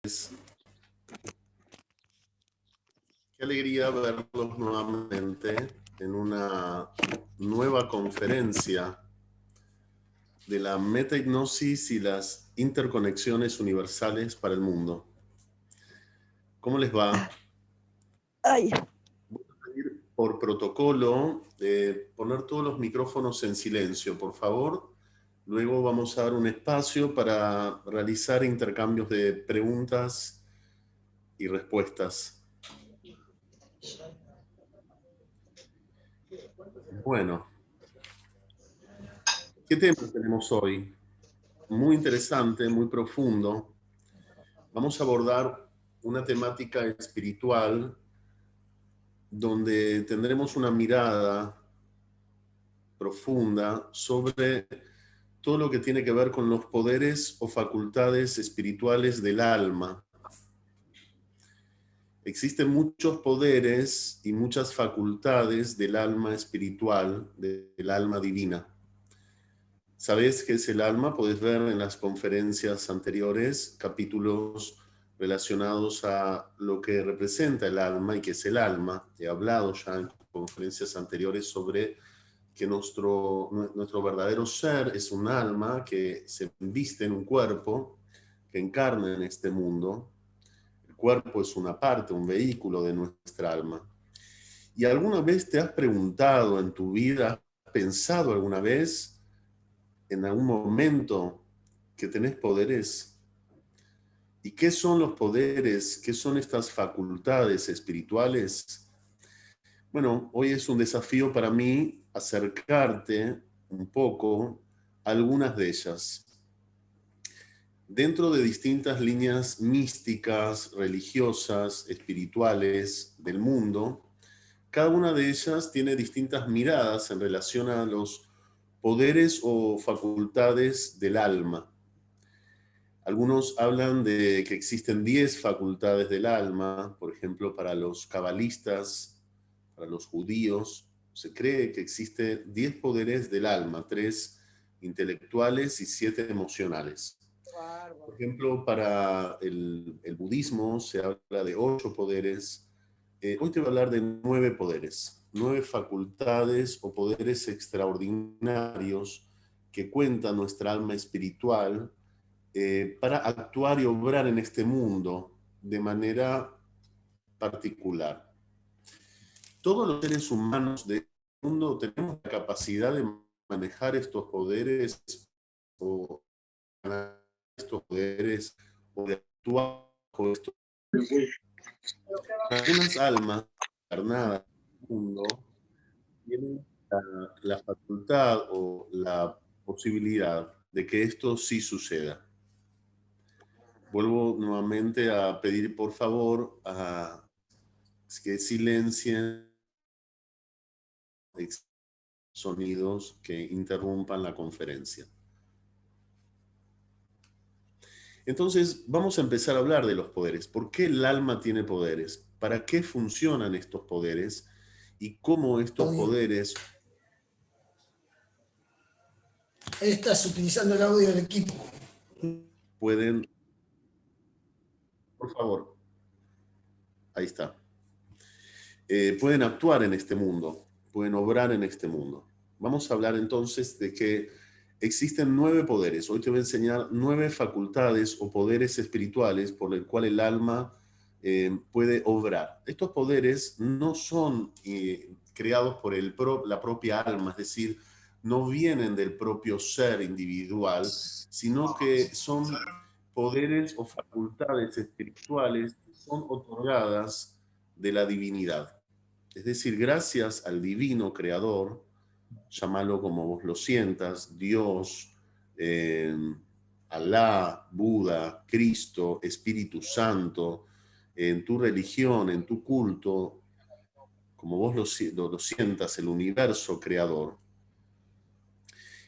Qué alegría verlos nuevamente en una nueva conferencia de la metahipnosis y las interconexiones universales para el mundo. ¿Cómo les va? Ay. Voy a pedir por protocolo poner todos los micrófonos en silencio, por favor. Luego vamos a dar un espacio para realizar intercambios de preguntas y respuestas. Bueno, ¿qué tema tenemos hoy? Muy interesante, muy profundo. Vamos a abordar una temática espiritual donde tendremos una mirada profunda sobre todo lo que tiene que ver con los poderes o facultades espirituales del alma. Existen muchos poderes y muchas facultades del alma espiritual, del alma divina. ¿Sabés qué es el alma? Podés ver en las conferencias anteriores capítulos relacionados a lo que representa el alma y qué es el alma. He hablado ya en conferencias anteriores sobre que nuestro verdadero ser es un alma que se viste en un cuerpo, que encarna en este mundo. El cuerpo es una parte, un vehículo de nuestra alma. ¿Y alguna vez te has preguntado en tu vida, has pensado alguna vez en algún momento que tenés poderes? ¿Y qué son los poderes? ¿Qué son estas facultades espirituales? Bueno, hoy es un desafío para mí acercarte un poco a algunas de ellas. Dentro de distintas líneas místicas, religiosas, espirituales del mundo, cada una de ellas tiene distintas miradas en relación a los poderes o facultades del alma. Algunos hablan de que existen 10 facultades del alma, por ejemplo, para los cabalistas, para los judíos, se cree que existen 10 poderes del alma, 3 intelectuales y 7 emocionales. Por ejemplo, para el budismo se habla de 8 poderes. Hoy te voy a hablar de 9 poderes, 9 facultades o poderes extraordinarios que cuenta nuestra alma espiritual para actuar y obrar en este mundo de manera particular. Todos los seres humanos de este mundo tenemos la capacidad de manejar estos poderes o estos poderes o de actuar con estos. Algunas almas encarnadas en el mundo tienen la facultad o la posibilidad de que esto sí suceda. Vuelvo nuevamente a pedir por favor a que silencien sonidos que interrumpan la conferencia. Entonces, vamos a empezar a hablar de los poderes. ¿Por qué el alma tiene poderes? ¿Para qué funcionan estos poderes? ¿Y cómo estos poderes... Estás utilizando el audio del equipo. Pueden... Por favor. Ahí está. Pueden actuar en este mundo, pueden obrar en este mundo. Vamos a hablar entonces de que existen 9 poderes. Hoy te voy a enseñar 9 facultades o poderes espirituales por el cual el alma puede obrar. Estos poderes no son creados por la propia alma, es decir, no vienen del propio ser individual, sino que son poderes o facultades espirituales que son otorgadas de la divinidad. Es decir, gracias al divino creador, llámalo como vos lo sientas, Dios, Alá, Buda, Cristo, Espíritu Santo, en tu religión, en tu culto, como vos lo sientas, el universo creador,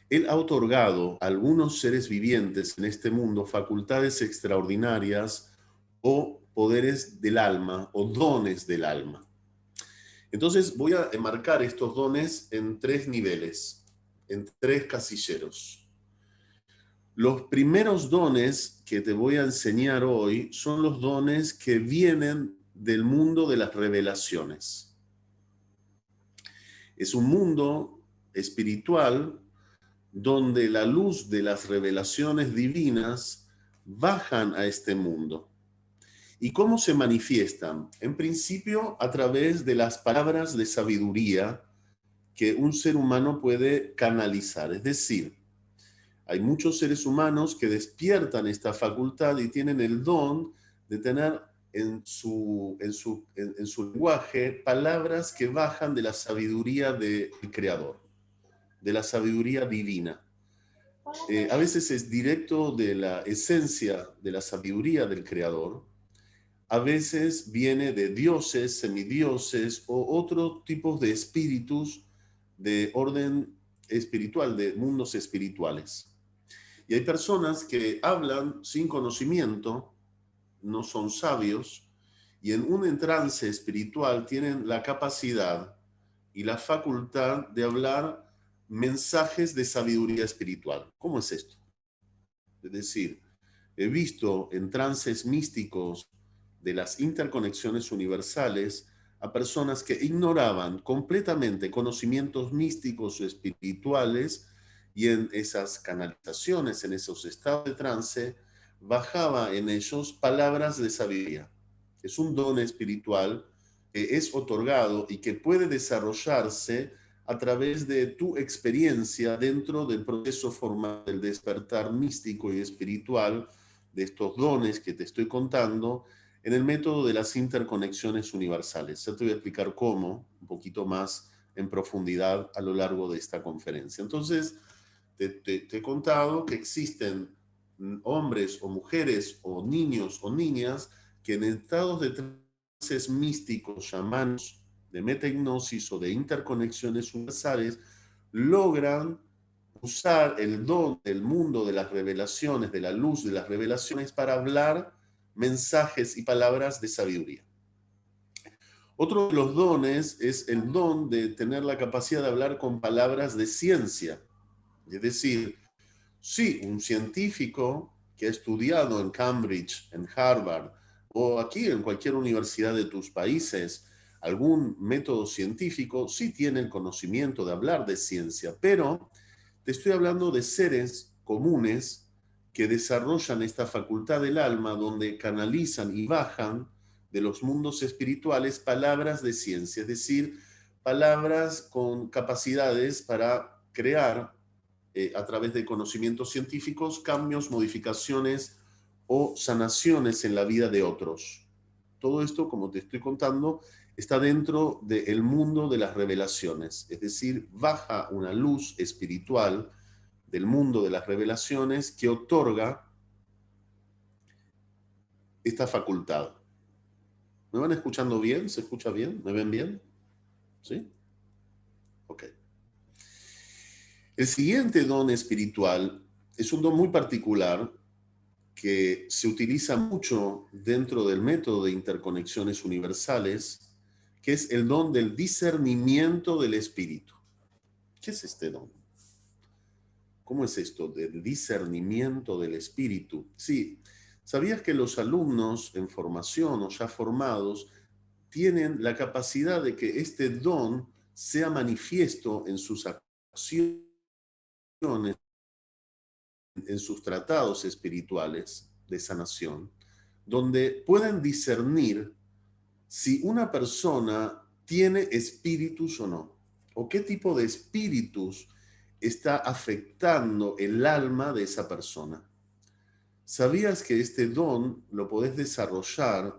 Él ha otorgado a algunos seres vivientes en este mundo facultades extraordinarias o poderes del alma o dones del alma. Entonces voy a enmarcar estos dones en 3 niveles, en 3 casilleros. Los primeros dones que te voy a enseñar hoy son los dones que vienen del mundo de las revelaciones. Es un mundo espiritual donde la luz de las revelaciones divinas bajan a este mundo. ¿Y cómo se manifiestan? En principio, a través de las palabras de sabiduría que un ser humano puede canalizar. Es decir, hay muchos seres humanos que despiertan esta facultad y tienen el don de tener en su lenguaje palabras que bajan de la sabiduría del Creador, de la sabiduría divina. A veces es directo de la esencia de la sabiduría del Creador, a veces viene de dioses, semidioses o otros tipos de espíritus de orden espiritual, de mundos espirituales. Y hay personas que hablan sin conocimiento, no son sabios, y en un trance espiritual tienen la capacidad y la facultad de hablar mensajes de sabiduría espiritual. ¿Cómo es esto? Es decir, he visto en trances místicos de las interconexiones universales a personas que ignoraban completamente conocimientos místicos o espirituales, y en esas canalizaciones, en esos estados de trance, bajaba en ellos palabras de sabiduría. Es un don espiritual que es otorgado y que puede desarrollarse a través de tu experiencia dentro del proceso formal del despertar místico y espiritual de estos dones que te estoy contando en el método de las interconexiones universales. Ya te voy a explicar cómo, un poquito más en profundidad a lo largo de esta conferencia. Entonces, te he contado que existen hombres o mujeres o niños o niñas que en estados de trances místicos, llamados de metahipnosis o de interconexiones universales, logran usar el don del mundo de las revelaciones, de la luz de las revelaciones, para hablar mensajes y palabras de sabiduría. Otro de los dones es el don de tener la capacidad de hablar con palabras de ciencia. Es decir, sí, un científico que ha estudiado en Cambridge, en Harvard, o aquí en cualquier universidad de tus países, algún método científico, sí tiene el conocimiento de hablar de ciencia, pero te estoy hablando de seres comunes que desarrollan esta facultad del alma, donde canalizan y bajan de los mundos espirituales palabras de ciencia, es decir, palabras con capacidades para crear a través de conocimientos científicos, cambios, modificaciones o sanaciones en la vida de otros. Todo esto, como te estoy contando, está dentro del mundo de las revelaciones, es decir, baja una luz espiritual del mundo de las revelaciones que otorga esta facultad. ¿Me van escuchando bien? ¿Se escucha bien? ¿Me ven bien? ¿Sí? Ok. El siguiente don espiritual es un don muy particular que se utiliza mucho dentro del método de interconexiones universales, que es el don del discernimiento del espíritu. ¿Qué es este don? ¿Cómo es esto del discernimiento del espíritu? Sí, ¿sabías que los alumnos en formación o ya formados tienen la capacidad de que este don sea manifiesto en sus acciones, en sus tratados espirituales de sanación, donde pueden discernir si una persona tiene espíritus o no, o qué tipo de espíritus está afectando el alma de esa persona? ¿Sabías que este don lo podés desarrollar,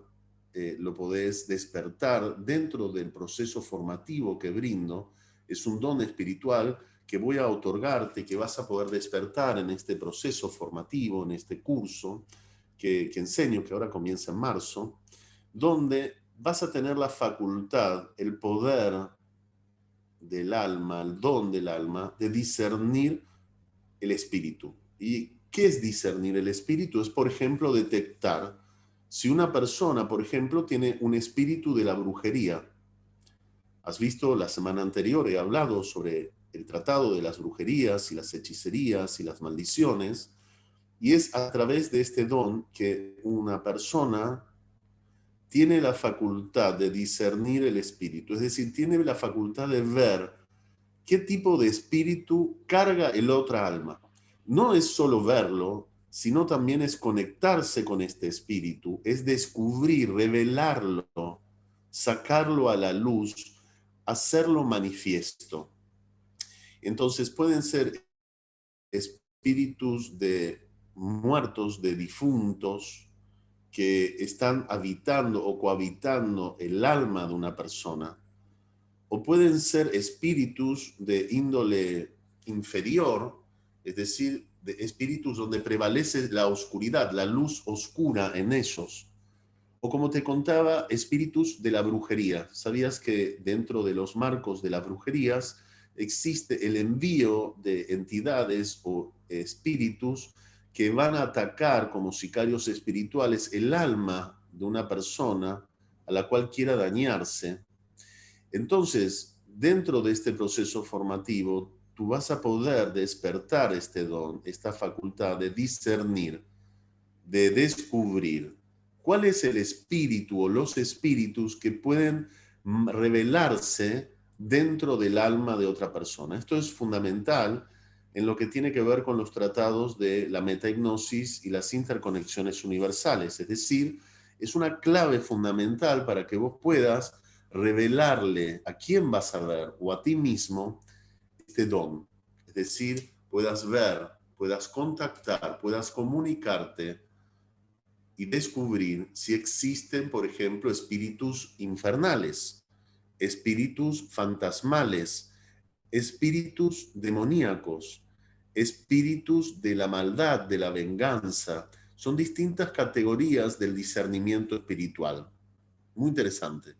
lo podés despertar dentro del proceso formativo que brindo? Es un don espiritual que voy a otorgarte, que vas a poder despertar en este proceso formativo, en este curso que enseño, que ahora comienza en marzo, donde vas a tener la facultad, el poder del alma, el don del alma, de discernir el espíritu. ¿Y qué es discernir el espíritu? Es, por ejemplo, detectar si una persona, por ejemplo, tiene un espíritu de la brujería. Has visto, la semana anterior he hablado sobre el tratado de las brujerías y las hechicerías y las maldiciones, Y es a través de este don que una persona tiene la facultad de discernir el espíritu, es decir, tiene la facultad de ver qué tipo de espíritu carga el otra alma. No es solo verlo, sino también es conectarse con este espíritu, es descubrir, revelarlo, sacarlo a la luz, hacerlo manifiesto. Entonces pueden ser espíritus de muertos, de difuntos, que están habitando o cohabitando el alma de una persona, o pueden ser espíritus de índole inferior, es decir, de espíritus donde prevalece la oscuridad, la luz oscura en ellos. O como te contaba, espíritus de la brujería. ¿Sabías que dentro de los marcos de las brujerías existe el envío de entidades o espíritus que van a atacar como sicarios espirituales el alma de una persona a la cual quiera dañarse? Entonces, dentro de este proceso formativo, tú vas a poder despertar este don, esta facultad de discernir, de descubrir cuál es el espíritu o los espíritus que pueden revelarse dentro del alma de otra persona. Esto es fundamental en lo que tiene que ver con los tratados de la metahipnosis y las interconexiones universales. Es decir, es una clave fundamental para que vos puedas revelarle a quién vas a ver o a ti mismo este don. Es decir, puedas ver, puedas contactar, puedas comunicarte y descubrir si existen, por ejemplo, espíritus infernales, espíritus fantasmales, espíritus demoníacos, espíritus de la maldad, de la venganza. Son distintas categorías del discernimiento espiritual. Muy interesante,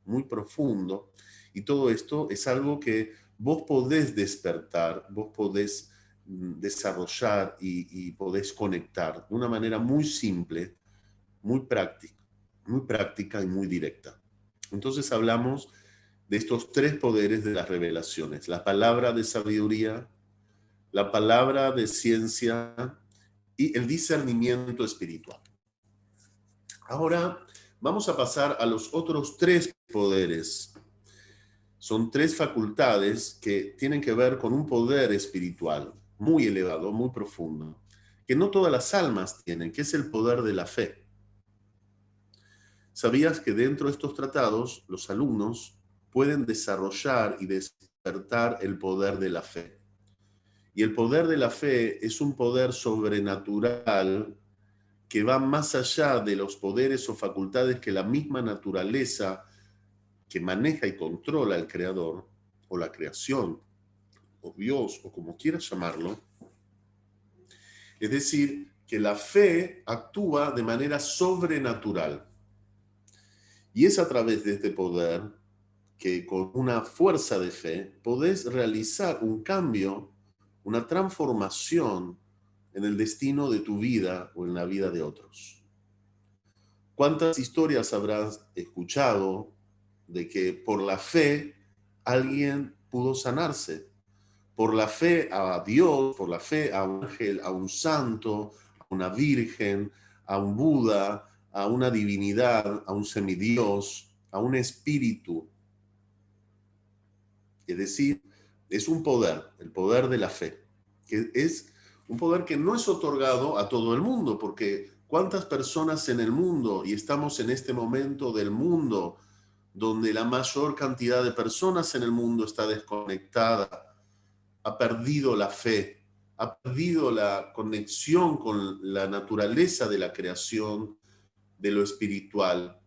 muy profundo. Y todo esto es algo que vos podés despertar, vos podés desarrollar y podés conectar de una manera muy simple, muy práctica y muy directa. Entonces hablamos de estos tres poderes de las revelaciones: la palabra de sabiduría, la palabra de ciencia y el discernimiento espiritual. Ahora vamos a pasar a los otros tres poderes. Son tres facultades que tienen que ver con un poder espiritual muy elevado, muy profundo, que no todas las almas tienen, que es el poder de la fe. ¿Sabías que dentro de estos tratados los alumnos pueden desarrollar y despertar el poder de la fe? Y el poder de la fe es un poder sobrenatural que va más allá de los poderes o facultades que la misma naturaleza que maneja y controla el creador, o la creación, o Dios, o como quieras llamarlo. Es decir, que la fe actúa de manera sobrenatural. Y es a través de este poder que con una fuerza de fe podés realizar un cambio, una transformación en el destino de tu vida o en la vida de otros. ¿Cuántas historias habrás escuchado de que por la fe alguien pudo sanarse? Por la fe a Dios, por la fe a un ángel, a un santo, a una virgen, a un Buda, a una divinidad, a un semidios, a un espíritu. Es decir, es un poder, el poder de la fe, que es un poder que no es otorgado a todo el mundo, porque ¿cuántas personas en el mundo, y estamos en este momento del mundo, donde la mayor cantidad de personas en el mundo está desconectada, ha perdido la fe, ha perdido la conexión con la naturaleza de la creación, de lo espiritual?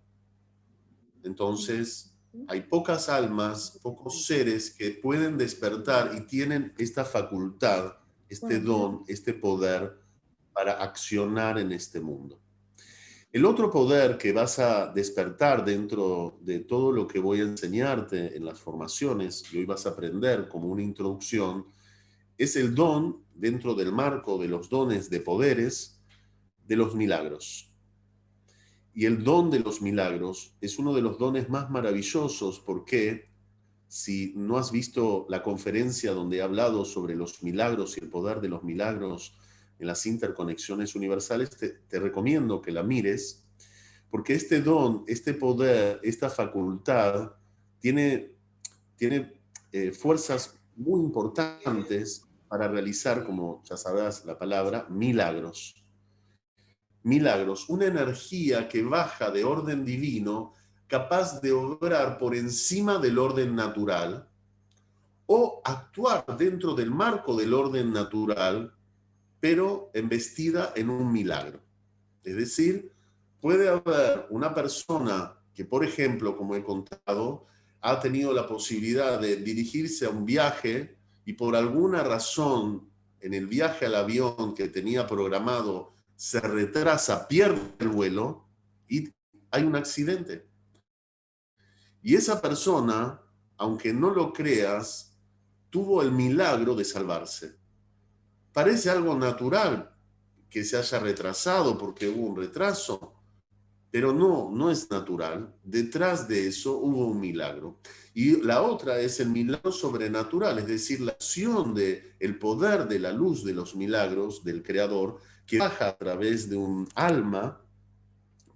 Entonces, hay pocas almas, pocos seres que pueden despertar y tienen esta facultad, este don, este poder para accionar en este mundo. El otro poder que vas a despertar dentro de todo lo que voy a enseñarte en las formaciones, y hoy vas a aprender como una introducción, es el don, dentro del marco de los dones de poderes, de los milagros. Y el don de los milagros es uno de los dones más maravillosos, porque si no has visto la conferencia donde he hablado sobre los milagros y el poder de los milagros, en las interconexiones universales, te recomiendo que la mires, porque este don, este poder, esta facultad tiene fuerzas muy importantes para realizar, como ya sabrás la palabra, milagros. Milagros, una energía que baja de orden divino, capaz de obrar por encima del orden natural o actuar dentro del marco del orden natural, pero embestida en un milagro. Es decir, puede haber una persona que, por ejemplo, como he contado, ha tenido la posibilidad de dirigirse a un viaje y por alguna razón en el viaje al avión que tenía programado se retrasa, pierde el vuelo y hay un accidente. Y esa persona, aunque no lo creas, tuvo el milagro de salvarse. Parece algo natural que se haya retrasado porque hubo un retraso, pero no es natural. Detrás de eso hubo un milagro. Y la otra es el milagro sobrenatural, es decir, la acción del poder de la luz de los milagros del Creador que baja a través de un alma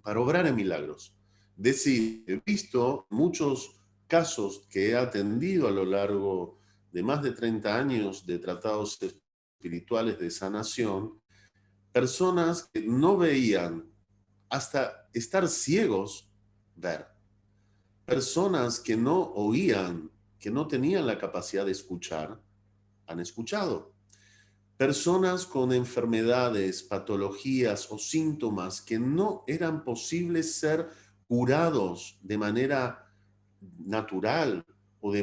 para obrar en milagros. Es decir, he visto muchos casos que he atendido a lo largo de más de 30 años de tratados espirituales de sanación, personas que no veían hasta estar ciegos, ver. Personas que no oían, que no tenían la capacidad de escuchar, han escuchado. Personas con enfermedades, patologías o síntomas que no eran posibles ser curados de manera natural o de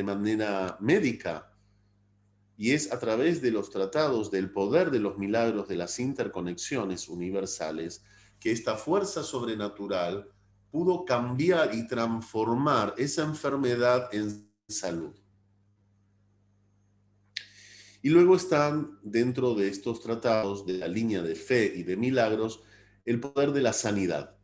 manera médica. Y es a través de los tratados del poder de los milagros de las interconexiones universales que esta fuerza sobrenatural pudo cambiar y transformar esa enfermedad en salud. Y luego están dentro de estos tratados de la línea de fe y de milagros el poder de la sanidad.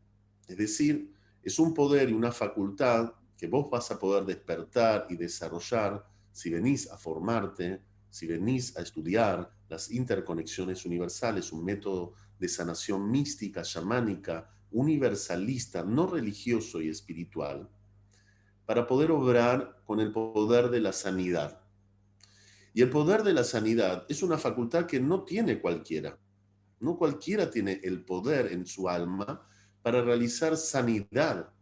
Es decir, es un poder y una facultad que vos vas a poder despertar y desarrollar si venís a formarte, si venís a estudiar las interconexiones universales, un método de sanación mística, chamánica, universalista, no religioso y espiritual, para poder obrar con el poder de la sanidad. Y el poder de la sanidad es una facultad que no tiene cualquiera. No cualquiera tiene el poder en su alma para realizar sanidad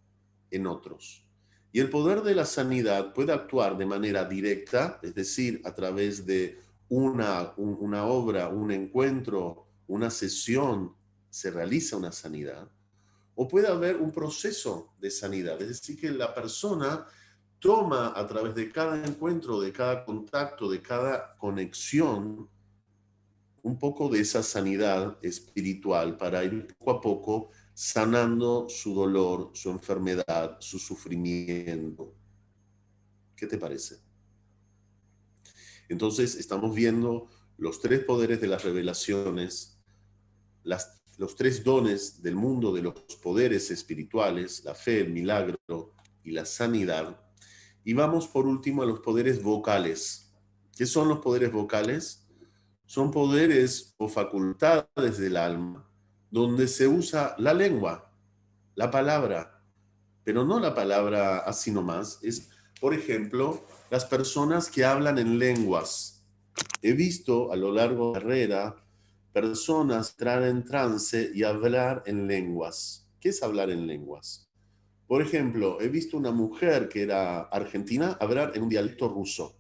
en otros. Y el poder de la sanidad puede actuar de manera directa, es decir, a través de una obra, un encuentro, una sesión, se realiza una sanidad. O puede haber un proceso de sanidad, es decir, que la persona toma a través de cada encuentro, de cada contacto, de cada conexión, un poco de esa sanidad espiritual para ir poco a poco sanando su dolor, su enfermedad, su sufrimiento. ¿Qué te parece? Entonces estamos viendo los tres poderes de las revelaciones, los tres dones del mundo de los poderes espirituales, la fe, el milagro y la sanidad. Y vamos por último a los poderes vocales. ¿Qué son los poderes vocales? Son poderes o facultades del alma donde se usa la lengua, la palabra, pero no la palabra así nomás. Es, por ejemplo, las personas que hablan en lenguas. He visto a lo largo de la carrera personas entrar en trance y hablar en lenguas. ¿Qué es hablar en lenguas? Por ejemplo, he visto una mujer que era argentina hablar en un dialecto ruso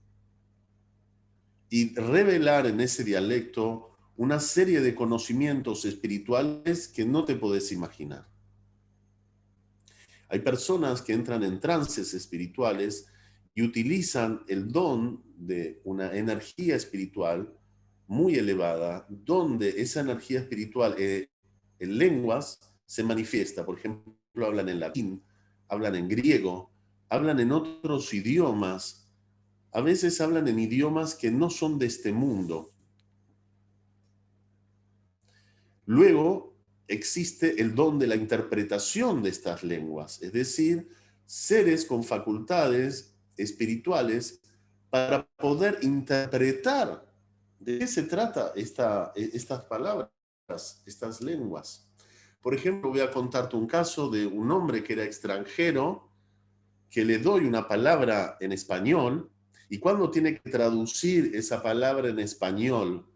y revelar en ese dialecto una serie de conocimientos espirituales que no te podés imaginar. Hay personas que entran en trances espirituales y utilizan el don de una energía espiritual muy elevada, donde esa energía espiritual en lenguas se manifiesta. Por ejemplo, hablan en latín, hablan en griego, hablan en otros idiomas. A veces hablan en idiomas que no son de este mundo. Luego existe el don de la interpretación de estas lenguas, es decir, seres con facultades espirituales para poder interpretar ¿De qué se trata estas palabras, estas lenguas? Por ejemplo, voy a contarte un caso de un hombre que era extranjero, que le doy una palabra en español, y cuando tiene que traducir esa palabra en español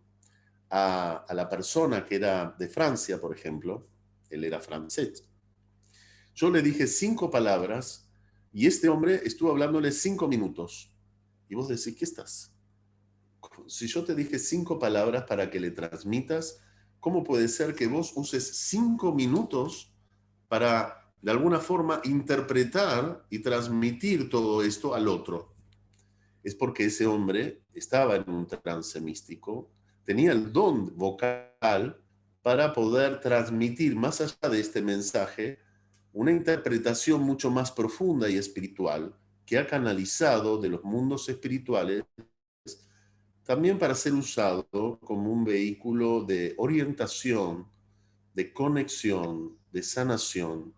a la persona que era de Francia, por ejemplo, él era francés, yo le dije 5 palabras y este hombre estuvo hablándole 5 minutos. Y vos decís, ¿qué estás? Si yo te dije 5 palabras para que le transmitas, ¿cómo puede ser que vos uses 5 minutos para, de alguna forma, interpretar y transmitir todo esto al otro? Es porque ese hombre estaba en un trance místico, tenía el don vocal para poder transmitir más allá de este mensaje una interpretación mucho más profunda y espiritual que ha canalizado de los mundos espirituales también para ser usado como un vehículo de orientación, de conexión, de sanación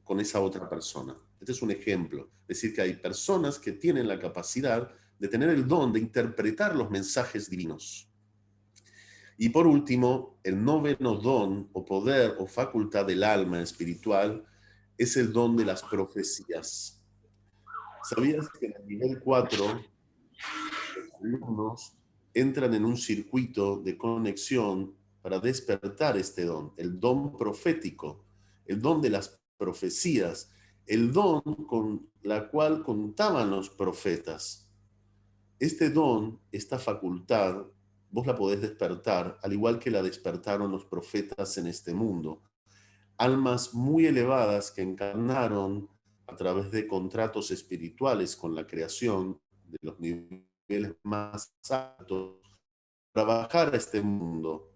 con esa otra persona. Este es un ejemplo. Es decir, que hay personas que tienen la capacidad de tener el don de interpretar los mensajes divinos. Y por último, el noveno don o poder o facultad del alma espiritual es el don de las profecías. ¿Sabías que en el nivel 4 los alumnos entran en un circuito de conexión para despertar este don, el don profético, el don de las profecías, el don con la cual contaban los profetas? Este don, esta facultad, vos la podés despertar, al igual que la despertaron los profetas en este mundo. Almas muy elevadas que encarnaron a través de contratos espirituales con la creación de los niveles más altos para bajar a este mundo.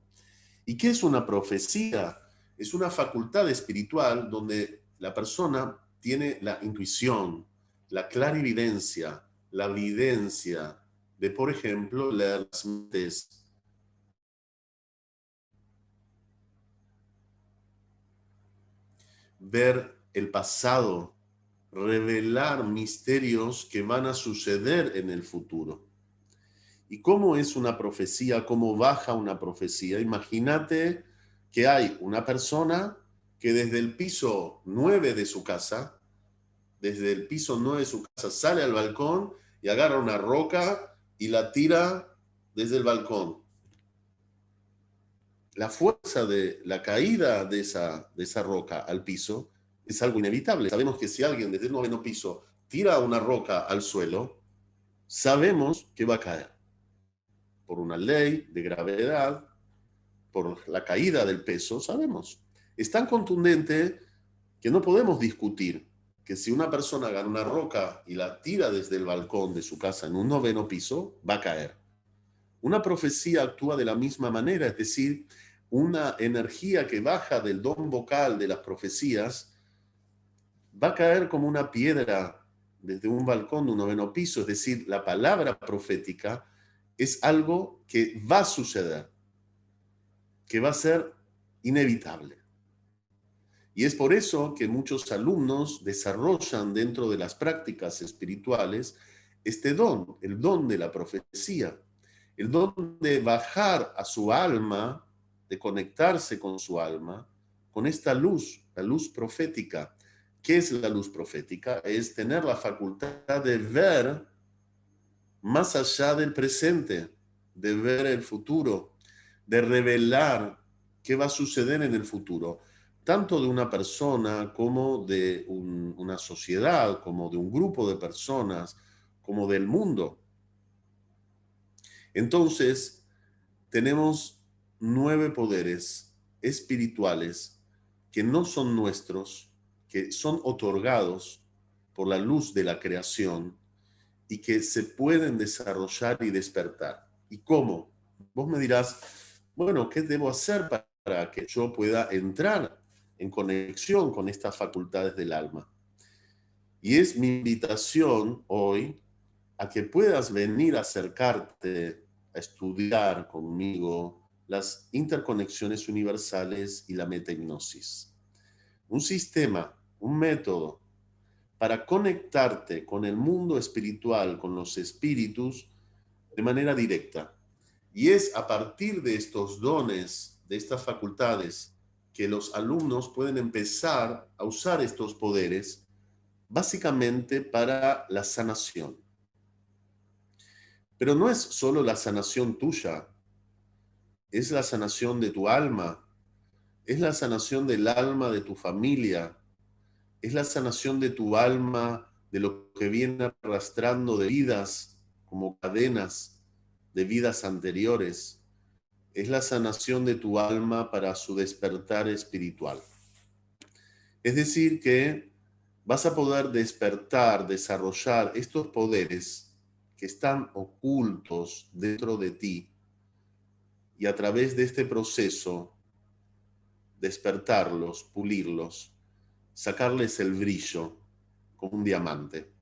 ¿Y qué es una profecía? Es una facultad espiritual donde la persona tiene la intuición, la clarividencia, la videncia de, por ejemplo, leer las mentes, ver el pasado, revelar misterios que van a suceder en el futuro. ¿Y cómo es una profecía? ¿Cómo baja una profecía? Imagínate que hay una persona que desde el piso 9 de su casa, desde el piso 9 de su casa, sale al balcón y agarra una roca y la tira desde el balcón. La fuerza de la caída de esa roca al piso es algo inevitable. Sabemos que si alguien desde el 9º piso tira una roca al suelo, sabemos que va a caer por una ley de gravedad, por la caída del peso, sabemos. Es tan contundente que no podemos discutir que si una persona agarra una roca y la tira desde el balcón de su casa en un 9º piso, va a caer. Una profecía actúa de la misma manera, es decir, una energía que baja del don vocal de las profecías va a caer como una piedra desde un balcón de un 9º piso, es decir, la palabra profética es algo que va a suceder, que va a ser inevitable. Y es por eso que muchos alumnos desarrollan dentro de las prácticas espirituales este don, el don de la profecía, el don de bajar a su alma, de conectarse con su alma, con esta luz, la luz profética. ¿Qué es la luz profética? Es tener la facultad de ver más allá del presente, de ver el futuro, de revelar qué va a suceder en el futuro, tanto de una persona como de una sociedad, como de un grupo de personas, como del mundo. Entonces, tenemos 9 poderes espirituales que no son nuestros, que son otorgados por la luz de la creación y que se pueden desarrollar y despertar. ¿Y cómo? Vos me dirás, bueno, ¿qué debo hacer para que yo pueda entrar en conexión con estas facultades del alma? Y es mi invitación hoy a que puedas venir a acercarte a estudiar conmigo las interconexiones universales y la metahipnosis. Un sistema, un método para conectarte con el mundo espiritual, con los espíritus, de manera directa. Y es a partir de estos dones, de estas facultades, que los alumnos pueden empezar a usar estos poderes básicamente para la sanación. Pero no es solo la sanación tuya, es la sanación de tu alma, es la sanación del alma de tu familia, es la sanación de tu alma, de lo que viene arrastrando de vidas como cadenas de vidas anteriores. Es la sanación de tu alma para su despertar espiritual. Es decir, que vas a poder despertar, desarrollar estos poderes que están ocultos dentro de ti y a través de este proceso despertarlos, pulirlos, sacarles el brillo como un diamante.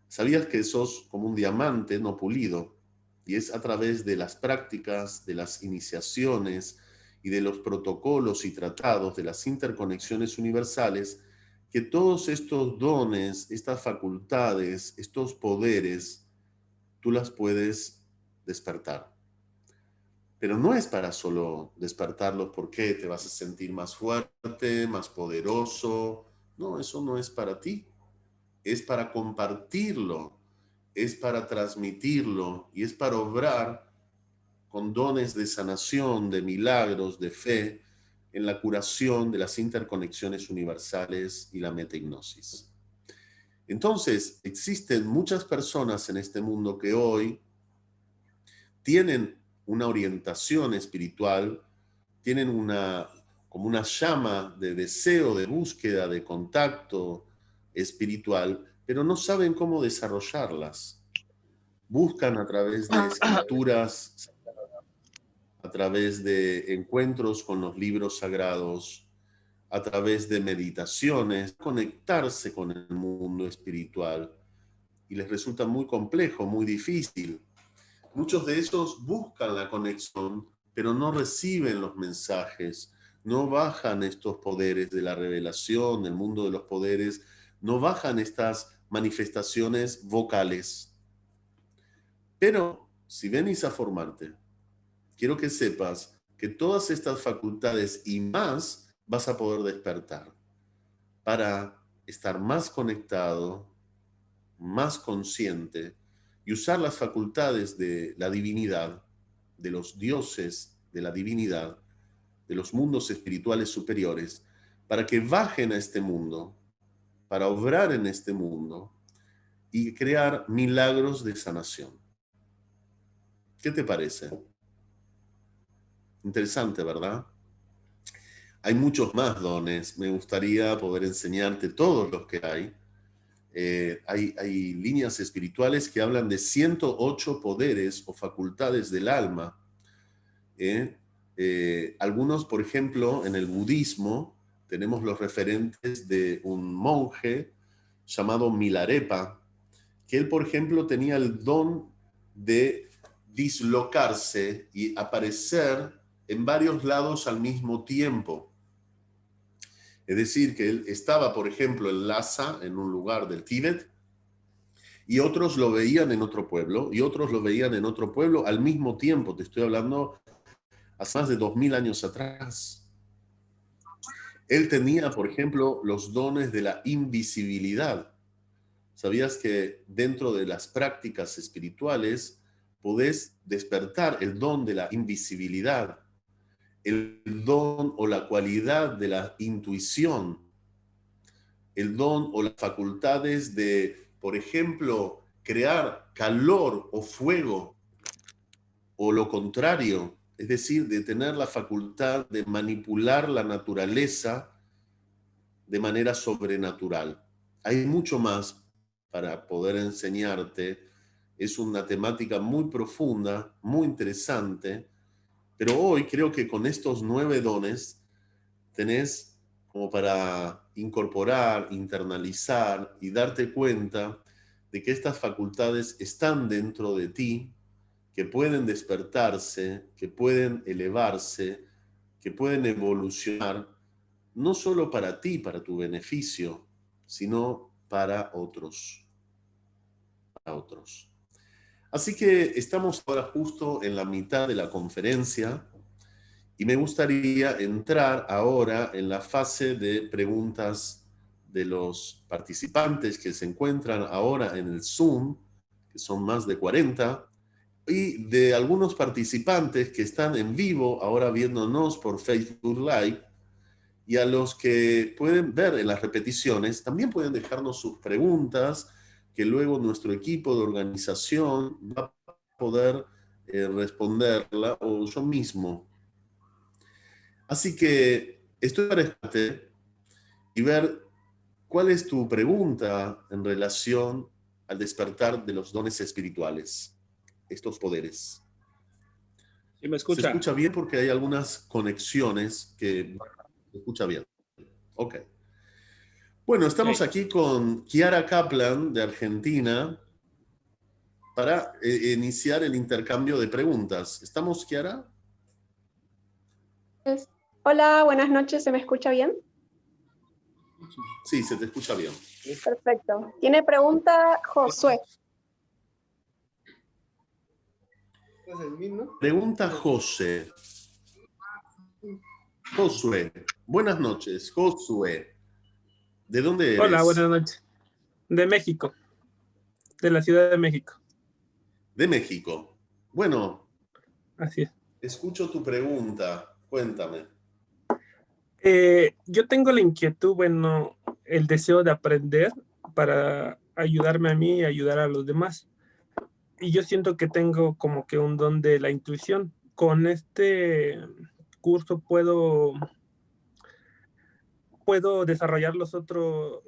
¿Sabías que sos como un diamante no pulido? Y es a través de las prácticas, de las iniciaciones y de los protocolos y tratados de las interconexiones universales que todos estos dones, estas facultades, estos poderes, tú las puedes despertar. Pero no es para solo despertarlos porque te vas a sentir más fuerte, más poderoso. No, eso no es para ti. Es para compartirlo, es para transmitirlo y es para obrar con dones de sanación, de milagros, de fe, en la curación de las interconexiones universales y la metahipnosis. Entonces, existen muchas personas en este mundo que hoy tienen una orientación espiritual, tienen como una llama de deseo, de búsqueda, de contacto espiritual, pero no saben cómo desarrollarlas. Buscan a través de escrituras, a través de encuentros con los libros sagrados, a través de meditaciones, conectarse con el mundo espiritual. Y les resulta muy complejo, muy difícil. Muchos de ellos buscan la conexión, pero no reciben los mensajes, no bajan estos poderes de la revelación, del mundo de los poderes, no bajan estas manifestaciones vocales. Pero si venís a formarte, quiero que sepas que todas estas facultades y más vas a poder despertar para estar más conectado, más consciente y usar las facultades de la divinidad, de los dioses de la divinidad, de los mundos espirituales superiores, para que bajen a este mundo, para obrar en este mundo y crear milagros de sanación. ¿Qué te parece? Interesante, ¿verdad? Hay muchos más dones. Me gustaría poder enseñarte todos los que hay. Hay líneas espirituales que hablan de 108 poderes o facultades del alma. Algunos, por ejemplo, en el budismo, tenemos los referentes de un monje llamado Milarepa, que él, por ejemplo, tenía el don de dislocarse y aparecer en varios lados al mismo tiempo. Es decir, que él estaba, por ejemplo, en Lhasa, en un lugar del Tíbet, y otros lo veían en otro pueblo, y otros lo veían en otro pueblo al mismo tiempo. Te estoy hablando hace más de 2000 años atrás. Él tenía, por ejemplo, los dones de la invisibilidad. ¿Sabías que dentro de las prácticas espirituales podés despertar el don de la invisibilidad, el don o la cualidad de la intuición, el don o las facultades de, por ejemplo, crear calor o fuego, o lo contrario, es decir, de tener la facultad de manipular la naturaleza de manera sobrenatural? Hay mucho más para poder enseñarte. Es una temática muy profunda, muy interesante, pero hoy creo que con estos 9 dones tenés como para incorporar, internalizar y darte cuenta de que estas facultades están dentro de ti, que pueden despertarse, que pueden elevarse, que pueden evolucionar, no solo para ti, para tu beneficio, sino para otros. Para otros. Así que estamos ahora justo en la mitad de la conferencia y me gustaría entrar ahora en la fase de preguntas de los participantes que se encuentran ahora en el Zoom, que son más de 40, y de algunos participantes que están en vivo ahora viéndonos por Facebook Live, y a los que pueden ver en las repeticiones, también pueden dejarnos sus preguntas, que luego nuestro equipo de organización va a poder responderla, o yo mismo. Así que estoy para escucharte y ver cuál es tu pregunta en relación al despertar de los dones espirituales, estos poderes. ¿Sí me Se escucha? escucha bien porque hay algunas conexiones que se escucha bien. Ok. Bueno, estamos aquí con Kiara Kaplan de Argentina para iniciar el intercambio de preguntas. ¿Estamos, Kiara? Hola, buenas noches, ¿se me escucha bien? Sí, se te escucha bien. Perfecto. Tiene pregunta Josué. Pregunta José. Josué. Buenas noches, Josué. ¿De dónde eres? Hola, buenas noches. De México. De la Ciudad de México. De México. Bueno. Así es. Escucho tu pregunta. Cuéntame. Yo tengo la inquietud, bueno, el deseo de aprender para ayudarme a mí y ayudar a los demás. Y yo siento que tengo como que un don de la intuición. Con este curso puedo desarrollar los otros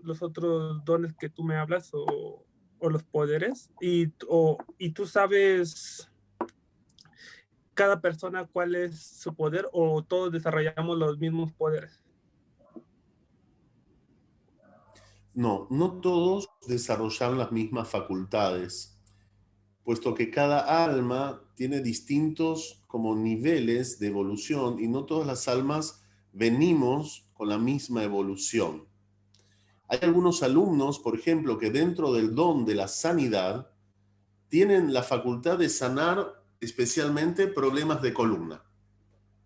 dones que tú me hablas o los poderes y tú sabes cada persona cuál es su poder o todos desarrollamos los mismos poderes. No, no todos desarrollan las mismas facultades, puesto que cada alma tiene distintos como niveles de evolución y no todas las almas venimos con la misma evolución. Hay algunos alumnos, por ejemplo, que dentro del don de la sanidad tienen la facultad de sanar especialmente problemas de columna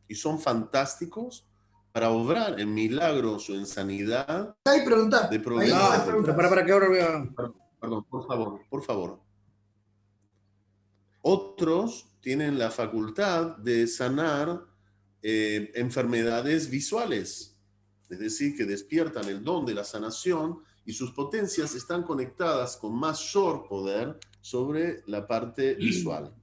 y son fantásticos para obrar en milagros o en sanidad de problemas de columna. Para que ahora voy a... Perdón, por favor. Otros tienen la facultad de sanar enfermedades visuales, es decir, que despiertan el don de la sanación y sus potencias están conectadas con mayor poder sobre la parte visual.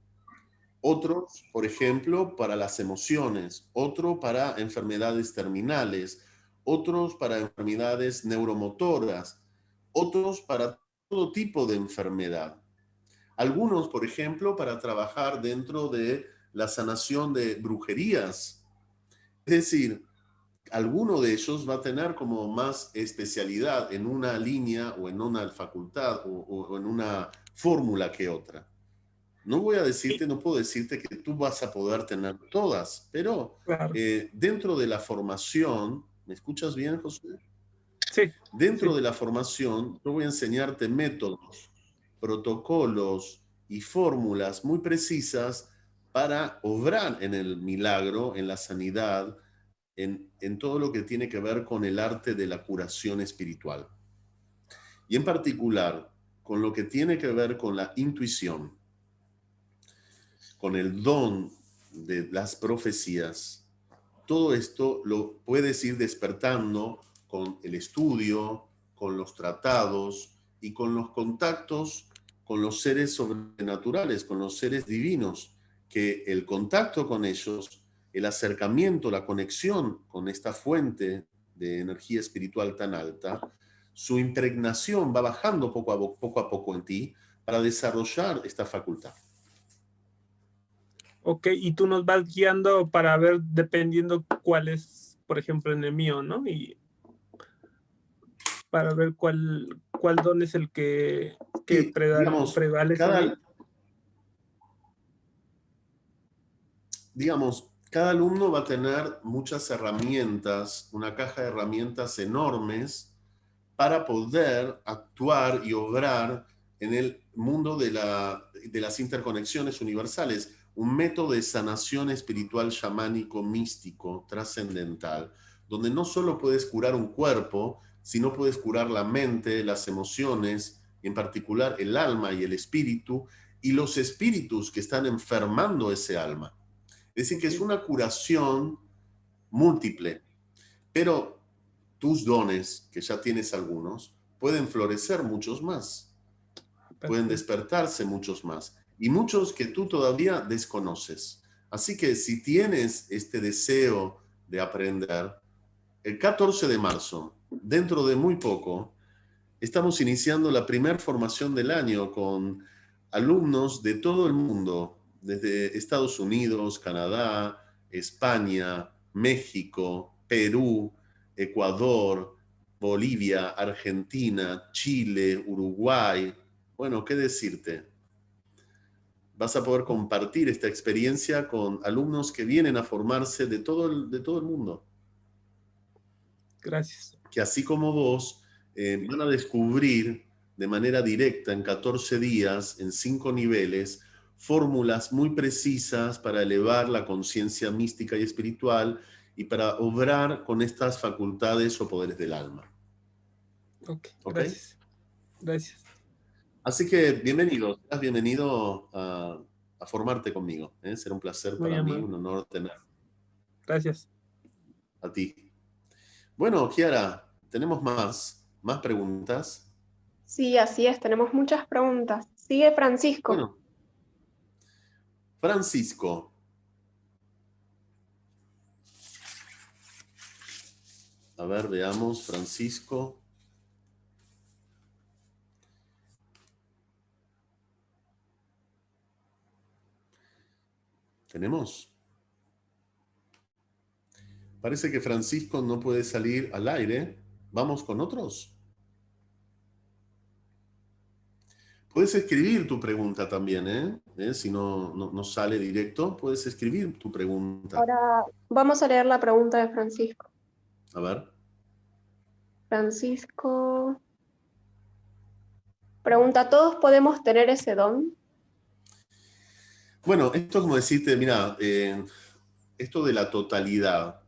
Otros, por ejemplo, para las emociones, otro para enfermedades terminales, otros para enfermedades neuromotoras, otros para todo tipo de enfermedad. Algunos, por ejemplo, para trabajar dentro de la sanación de brujerías. Es decir, alguno de ellos va a tener como más especialidad en una línea o en una facultad o en una fórmula que otra. No puedo decirte que tú vas a poder tener todas, pero claro, dentro de la formación, ¿me escuchas bien, José? Sí. Dentro de la formación, yo voy a enseñarte métodos, protocolos y fórmulas muy precisas para obrar en el milagro, en la sanidad, en todo lo que tiene que ver con el arte de la curación espiritual. Y en particular, con lo que tiene que ver con la intuición, con el don de las profecías. Todo esto lo puedes ir despertando con el estudio, con los tratados y con los contactos con los seres sobrenaturales, con los seres divinos, que el contacto con ellos, el acercamiento, la conexión con esta fuente de energía espiritual tan alta, su impregnación va bajando poco a poco en ti para desarrollar esta facultad. Ok, y tú nos vas guiando para ver, dependiendo cuál es, por ejemplo, en el mío, ¿no? Y para ver cuál don es el que prevalece en mí. Digamos, cada alumno va a tener muchas herramientas, una caja de herramientas enormes para poder actuar y obrar en el mundo de las interconexiones universales, un método de sanación espiritual, chamánico, místico, trascendental, donde no solo puedes curar un cuerpo, sino puedes curar la mente, las emociones, en particular el alma y el espíritu, y los espíritus que están enfermando ese alma. Es decir, que es una curación múltiple, pero tus dones, que ya tienes algunos, pueden florecer muchos más, pueden despertarse muchos más, y muchos que tú todavía desconoces. Así que si tienes este deseo de aprender, el 14 de marzo, dentro de muy poco, estamos iniciando la primera formación del año con alumnos de todo el mundo, desde Estados Unidos, Canadá, España, México, Perú, Ecuador, Bolivia, Argentina, Chile, Uruguay. Bueno, ¿qué decirte? Vas a poder compartir esta experiencia con alumnos que vienen a formarse de todo el mundo. Gracias. Que así como vos, van a descubrir de manera directa en 14 días, en 5 niveles, fórmulas muy precisas para elevar la conciencia mística y espiritual y para obrar con estas facultades o poderes del alma. Ok, ¿Ok? gracias. Gracias. Así que bienvenido, estás bienvenido a formarte conmigo. Será un placer Muy para mí, amable. un honor tener Gracias. a ti. Bueno, Kiara, tenemos más preguntas. Sí, así es, tenemos muchas preguntas. Sigue Francisco. Bueno, Francisco. A ver, veamos, Francisco. ¿Tenemos? Parece que Francisco no puede salir al aire. ¿Vamos con otros? Puedes escribir tu pregunta también, ¿eh? Si no sale directo, puedes escribir tu pregunta. Ahora vamos a leer la pregunta de Francisco. A ver. Francisco pregunta, ¿todos podemos tener ese don? Bueno, esto es como decirte, mira, esto de la totalidad.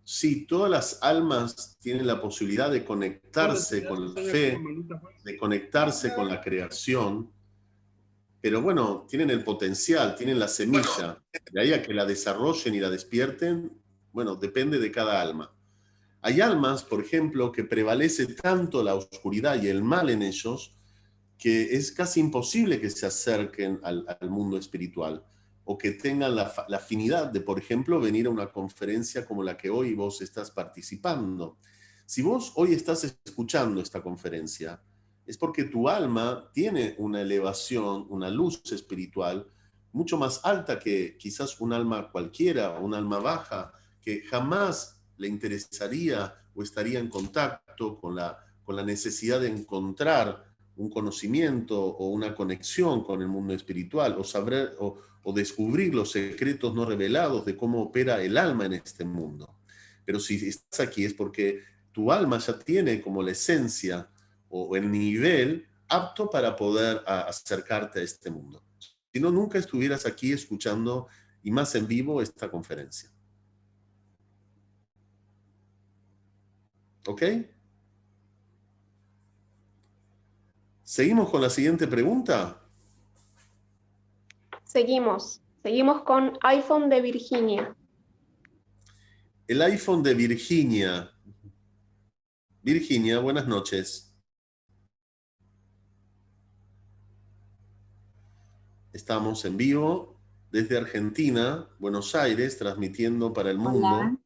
Sí, todas las almas tienen la posibilidad de conectarse con la fe, de conectarse con la creación, pero bueno, tienen el potencial, tienen la semilla. De ahí a que la desarrollen y la despierten, bueno, depende de cada alma. Hay almas, por ejemplo, que prevalece tanto la oscuridad y el mal en ellos, que es casi imposible que se acerquen al mundo espiritual o que tengan la afinidad de, por ejemplo, venir a una conferencia como la que hoy vos estás participando. Si vos hoy estás escuchando esta conferencia, es porque tu alma tiene una elevación, una luz espiritual mucho más alta que quizás un alma cualquiera, un alma baja, que jamás le interesaría o estaría en contacto con la necesidad de encontrar un conocimiento o una conexión con el mundo espiritual, o saber o descubrir los secretos no revelados de cómo opera el alma en este mundo. Pero si estás aquí es porque tu alma ya tiene como la esencia o el nivel apto para poder acercarte a este mundo. Si no, nunca estuvieras aquí escuchando y más en vivo esta conferencia. ¿Ok? ¿Seguimos con la siguiente pregunta? Seguimos con iPhone de Virginia. El iPhone de Virginia. Virginia, buenas noches. Estamos en vivo desde Argentina, Buenos Aires, transmitiendo para el mundo. Hola.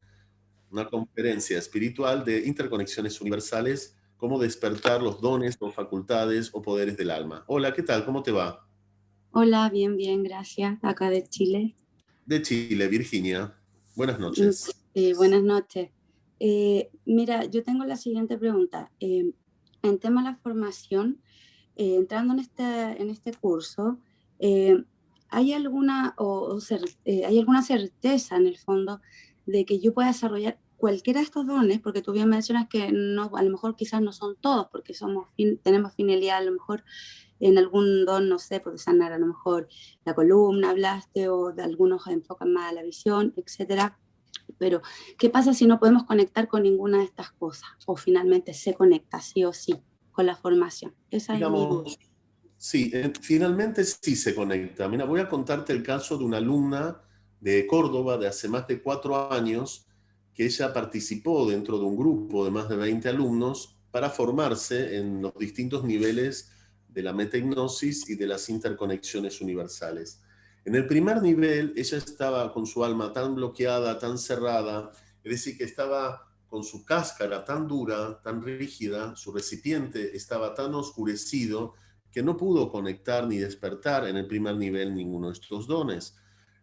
Una conferencia espiritual de interconexiones universales, cómo despertar los dones o facultades o poderes del alma. Hola, ¿qué tal? ¿Cómo te va? Hola, bien, gracias. Acá de Chile. De Chile, Virginia. Buenas noches. Buenas noches. Mira, yo tengo la siguiente pregunta. En tema de la formación, entrando en este curso, ¿hay alguna, ¿hay alguna certeza en el fondo de que yo pueda desarrollar cualquiera de estos dones, porque tú bien mencionas que no, a lo mejor quizás no son todos, porque tenemos finalidad, a lo mejor en algún don, no sé, puede sanar a lo mejor la columna, hablaste, o de algunos enfocan más a la visión, etcétera. Pero, ¿qué pasa si no podemos conectar con ninguna de estas cosas? O finalmente se conecta sí o sí con la formación. Esa es mi duda. Sí, finalmente sí se conecta. Mira, voy a contarte el caso de una alumna de Córdoba de hace más de 4 años, que ella participó dentro de un grupo de más de 20 alumnos para formarse en los distintos niveles de la metahipnosis y de las interconexiones universales. En el primer nivel, ella estaba con su alma tan bloqueada, tan cerrada, es decir, que estaba con su cáscara tan dura, tan rígida, su recipiente estaba tan oscurecido, que no pudo conectar ni despertar en el primer nivel ninguno de estos dones.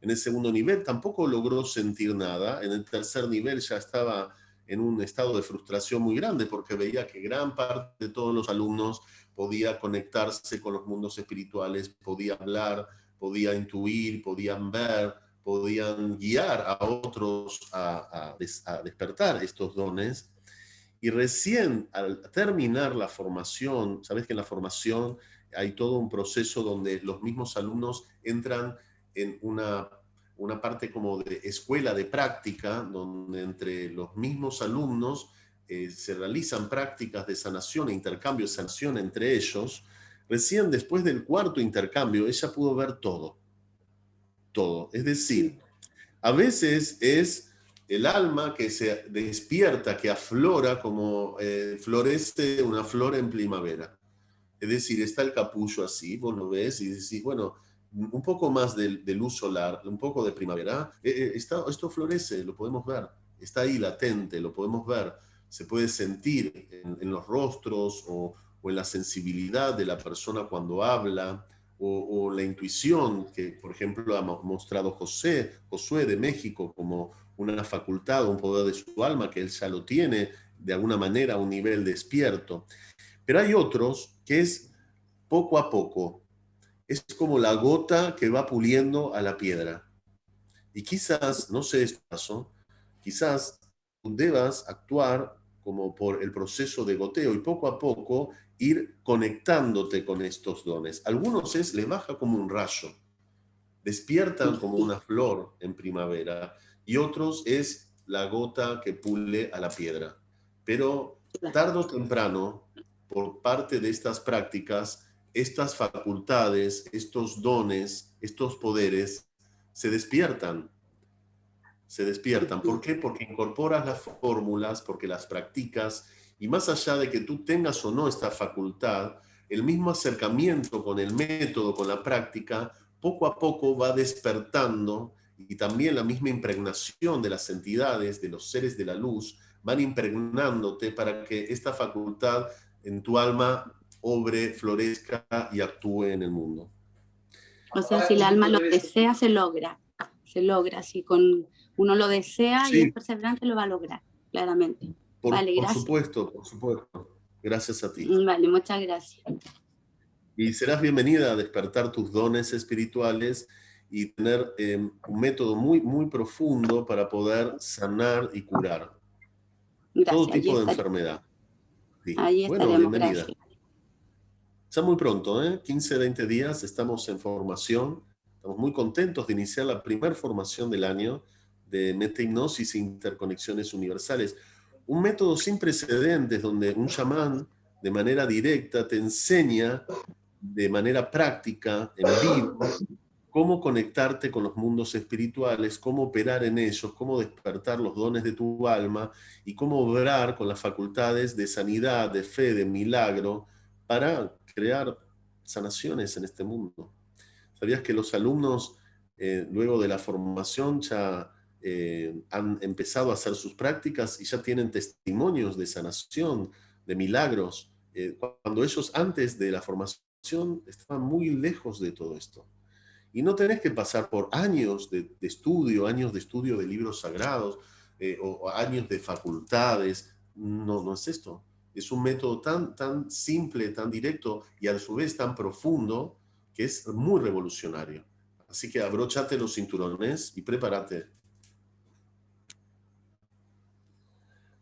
En el segundo nivel tampoco logró sentir nada. En el tercer nivel ya estaba en un estado de frustración muy grande porque veía que gran parte de todos los alumnos podía conectarse con los mundos espirituales, podía hablar, podía intuir, podían ver, podían guiar a otros a despertar estos dones. Y recién al terminar la formación, sabes que en la formación hay todo un proceso donde los mismos alumnos entran en una parte como de escuela de práctica, donde entre los mismos alumnos se realizan prácticas de sanación e intercambio de sanación entre ellos. Recién después del cuarto intercambio, ella pudo ver todo. Todo. Es decir, a veces es el alma que se despierta, que aflora como florece una flor en primavera. Es decir, está el capullo así, vos lo ves y decís, bueno, un poco más de luz solar, un poco de primavera, esto florece, lo podemos ver, está ahí latente, lo podemos ver, se puede sentir en los rostros o en la sensibilidad de la persona cuando habla, o la intuición que, por ejemplo, ha mostrado Josué de México como una facultad, un poder de su alma, que él ya lo tiene de alguna manera a un nivel despierto. Pero hay otros que es poco a poco. Es como la gota que va puliendo a la piedra. Y quizás, no sé este caso, quizás tú debas actuar como por el proceso de goteo y poco a poco ir conectándote con estos dones. Algunos les baja como un rayo, despiertan como una flor en primavera, y otros es la gota que pule a la piedra. Pero tarde o temprano, por parte de estas prácticas, estas facultades, estos dones, estos poderes, se despiertan. Se despiertan. ¿Por qué? Porque incorporas las fórmulas, porque las practicas, y más allá de que tú tengas o no esta facultad, el mismo acercamiento con el método, con la práctica, poco a poco va despertando, y también la misma impregnación de las entidades, de los seres de la luz, van impregnándote para que esta facultad en tu alma obre, florezca y actúe en el mundo. O sea, si el alma lo desea, se logra. Se logra. Si uno lo desea y es perseverante, lo va a lograr, claramente. Vale, gracias. Por supuesto. Gracias a ti. Vale, muchas gracias. Y serás bienvenida a despertar tus dones espirituales y tener un método muy, muy profundo para poder sanar y curar todo tipo de enfermedad. Sí. Ahí bueno, estaremos, bienvenida. gracias. Ya muy pronto, 15, 20 días, estamos en formación. Estamos muy contentos de iniciar la primera formación del año de metahipnosis e interconexiones universales. Un método sin precedentes donde un chamán de manera directa te enseña de manera práctica, en vivo, cómo conectarte con los mundos espirituales, cómo operar en ellos, cómo despertar los dones de tu alma y cómo obrar con las facultades de sanidad, de fe, de milagro, para crear sanaciones en este mundo. ¿Sabías que los alumnos, luego de la formación, ya han empezado a hacer sus prácticas y ya tienen testimonios de sanación, de milagros, cuando ellos antes de la formación estaban muy lejos de todo esto? Y no tenés que pasar por años de estudio de libros sagrados, o años de facultades. No es esto. Es un método tan simple, tan directo y a su vez tan profundo, que es muy revolucionario. Así que abróchate los cinturones y prepárate.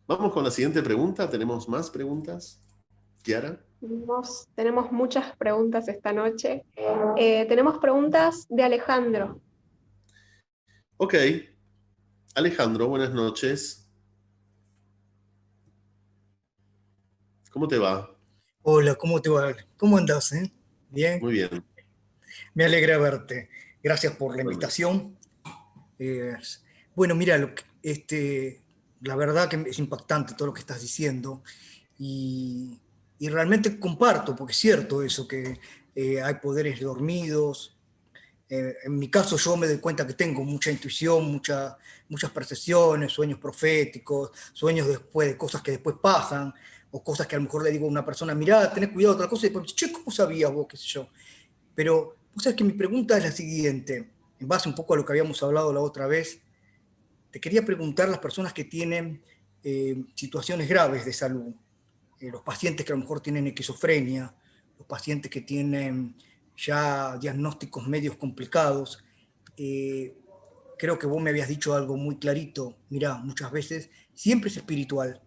Vamos con la siguiente pregunta. ¿Tenemos más preguntas? Kiara. Tenemos muchas preguntas esta noche. Tenemos preguntas de Alejandro. Ok. Alejandro, buenas noches. ¿Cómo te va? Hola, ¿cómo te va? ¿Cómo andás? Bien, Muy bien. me alegra verte. Gracias por la Bueno, invitación. Bueno, mira, la verdad que es impactante todo lo que estás diciendo y, y realmente comparto, porque es cierto eso, que hay poderes dormidos. En mi caso yo me doy cuenta que tengo mucha intuición, muchas percepciones, sueños proféticos, sueños después de cosas que después pasan, o cosas que a lo mejor le digo a una persona, mirá, tenés cuidado, otra cosa, y después, che, ¿cómo sabías vos, qué sé yo? Pero, vos sabés que mi pregunta es la siguiente, en base un poco a lo que habíamos hablado la otra vez, te quería preguntar las personas que tienen situaciones graves de salud, los pacientes que a lo mejor tienen esquizofrenia, los pacientes que tienen ya diagnósticos medios complicados. Creo que vos me habías dicho algo muy clarito. Mirá, muchas veces siempre es espiritual,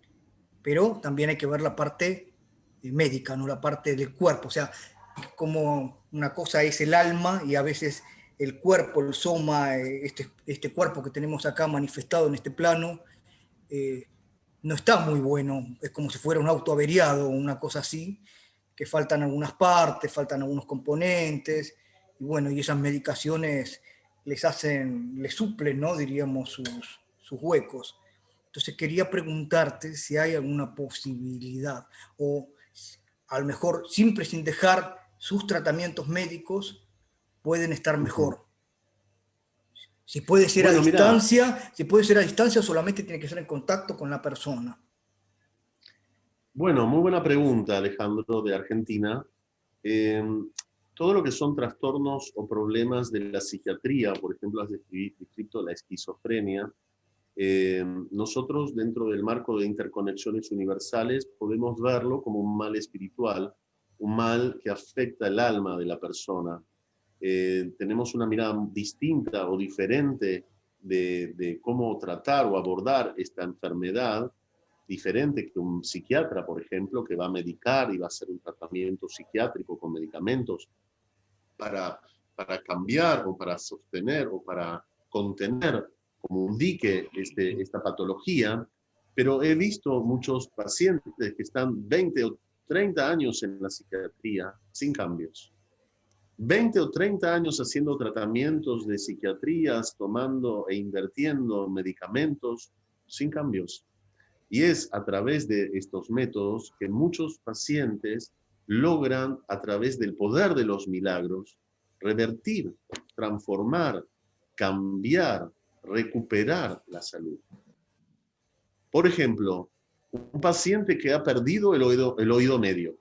pero también hay que ver la parte médica, no la parte del cuerpo. O sea, como una cosa es el alma y a veces el cuerpo, el soma, este cuerpo que tenemos acá manifestado en este plano, no está muy bueno. Es como si fuera un auto averiado o una cosa así, que faltan algunas partes, faltan algunos componentes, y bueno, y esas medicaciones les suplen, ¿no? Diríamos, sus huecos. Entonces quería preguntarte si hay alguna posibilidad, o a lo mejor siempre sin dejar sus tratamientos médicos, pueden estar mejor. Si puede ser a Bueno, mira, distancia, si puede ser a distancia, solamente tiene que ser en contacto con la persona. bueno, muy buena pregunta, Alejandro, de Argentina. Eh, Todo lo que son trastornos o problemas de la psiquiatría, por ejemplo, has descrito la esquizofrenia, nosotros dentro del marco de interconexiones universales podemos verlo como un mal espiritual, un mal que afecta el alma de la persona. Tenemos una mirada distinta o diferente de cómo tratar o abordar esta enfermedad, diferente que un psiquiatra, por ejemplo, que va a medicar y va a hacer un tratamiento psiquiátrico con medicamentos para cambiar o para sostener o para contener como un dique esta patología, pero he visto muchos pacientes que están 20 o 30 años en la psiquiatría sin cambios. 20 o 30 años haciendo tratamientos de psiquiatrías, tomando e invirtiendo medicamentos sin cambios. Y es a través de estos métodos que muchos pacientes logran, a través del poder de los milagros, revertir, transformar, cambiar, recuperar la salud. Por ejemplo, un paciente que ha perdido el oído medio.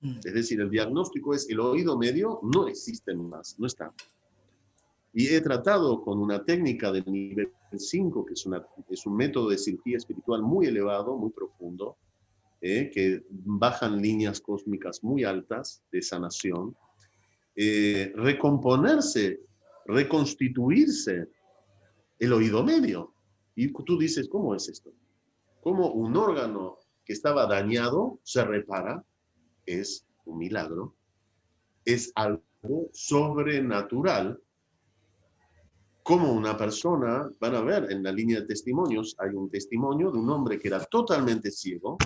Es decir, el diagnóstico es el oído medio no existe más, no está. Y he tratado con una técnica del nivel 5, que es un método de cirugía espiritual muy elevado, muy profundo, que bajan líneas cósmicas muy altas de sanación, recomponerse, reconstituirse el oído medio. Y tú dices, ¿cómo es esto? ¿Cómo un órgano que estaba dañado se repara? Es un milagro, es algo sobrenatural. Como una persona, van a ver en la línea de testimonios, hay un testimonio de un hombre que era totalmente ciego,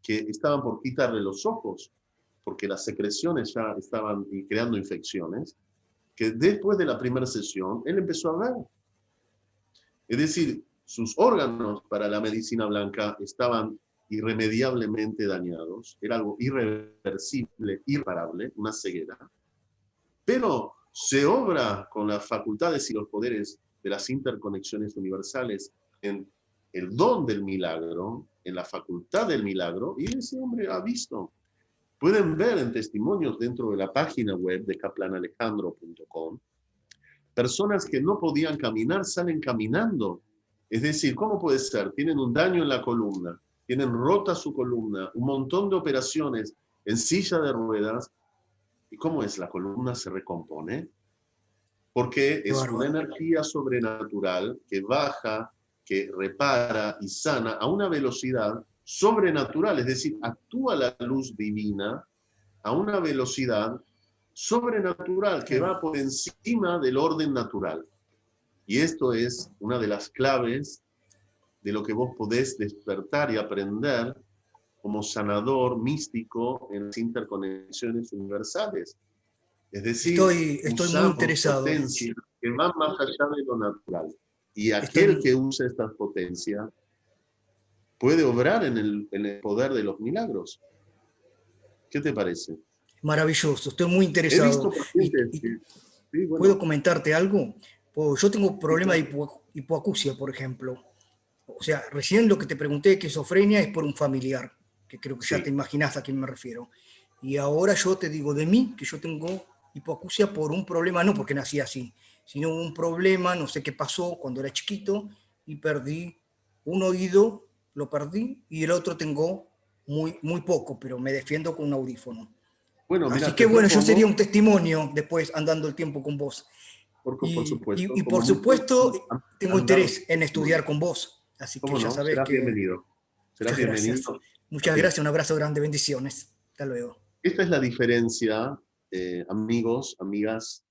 que estaban por quitarle los ojos, porque las secreciones ya estaban creando infecciones, que después de la primera sesión, él empezó a ver. Es decir, sus órganos para la medicina blanca estaban irremediablemente dañados, era algo irreversible, irreparable, una ceguera, pero se obra con las facultades y los poderes de las interconexiones universales en el don del milagro, en la facultad del milagro, y ese hombre ha visto. Pueden ver en testimonios dentro de la página web de kaplanalejandro.com, personas que no podían caminar salen caminando. Es decir, ¿cómo puede ser? Tienen un daño en la columna, tienen rota su columna, un montón de operaciones en silla de ruedas. ¿Y cómo es? La columna se recompone. Porque es una energía sobrenatural que baja, que repara y sana a una velocidad sobrenatural, es decir, actúa la luz divina a una velocidad sobrenatural que va por encima del orden natural. Y esto es una de las claves de lo que vos podés despertar y aprender como sanador místico en las interconexiones universales. Es decir, estoy muy interesado. potencias que van más allá de lo natural. Y aquel que usa estas potencias puede obrar en el poder de los milagros. ¿Qué te parece? Maravilloso, estoy muy interesado. He visto pacientes sí, bueno. ¿Puedo comentarte algo? Pues yo tengo problemas de hipoacusia, por ejemplo. O sea, recién lo que te pregunté de esquizofrenia es por un familiar, que creo que ya te imaginás a quién me refiero. Y ahora yo te digo de mí que yo tengo hipoacusia por un problema, no porque nací así, sino un problema, no sé qué pasó cuando era chiquito y perdí un oído, lo perdí, y el otro tengo muy poco, pero me defiendo con un audífono. Bueno, mira, así que bueno, yo sería un testimonio después andando el tiempo con vos. Por supuesto. Y por supuesto, tengo interés en estudiar con vos. Así que ya sabés serás que... bienvenido. Serás bienvenido. Muchas gracias, un abrazo grande, bendiciones. Hasta luego. Esta es la diferencia, amigos, amigas,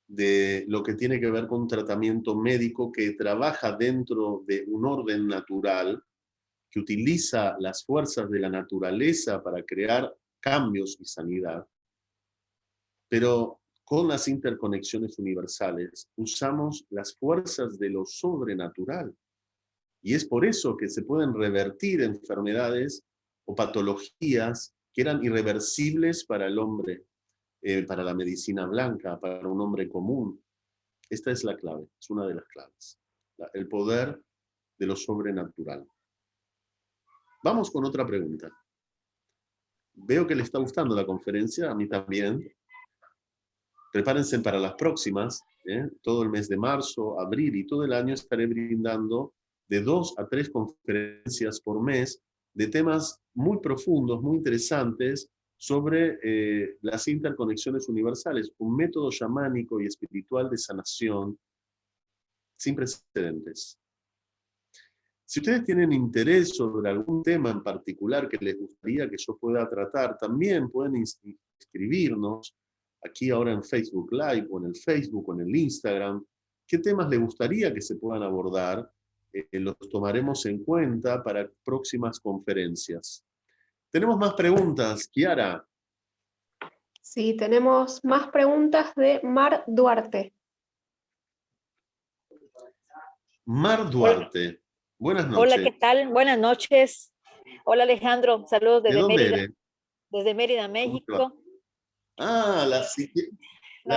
de lo que tiene que ver con un tratamiento médico que trabaja dentro de un orden natural, que utiliza las fuerzas de la naturaleza para crear cambios y sanidad, pero con las interconexiones universales usamos las fuerzas de lo sobrenatural. Y es por eso que se pueden revertir enfermedades o patologías que eran irreversibles para el hombre, para la medicina blanca, para un hombre común. Esta es la clave, es una de las claves. El poder de lo sobrenatural. Vamos con otra pregunta. Veo que le está gustando la conferencia, a mí también. Prepárense para las próximas. Todo el mes de marzo, abril y todo el año estaré brindando de 2 a 3 conferencias por mes de temas muy profundos, muy interesantes sobre las interconexiones universales, un método chamánico y espiritual de sanación sin precedentes. Si ustedes tienen interés sobre algún tema en particular que les gustaría que yo pueda tratar, también pueden escribirnos aquí ahora en Facebook Live, o en el Facebook, o en el Instagram. ¿Qué temas les gustaría que se puedan abordar? Los tomaremos en cuenta para próximas conferencias. ¿Tenemos más preguntas, Kiara? Sí, tenemos más preguntas de Mar Duarte. Mar Duarte. Buenas noches. Hola, ¿qué tal? Buenas noches. Hola, Alejandro. Saludos desde Mérida. Eres? Desde Mérida, México. Ah, la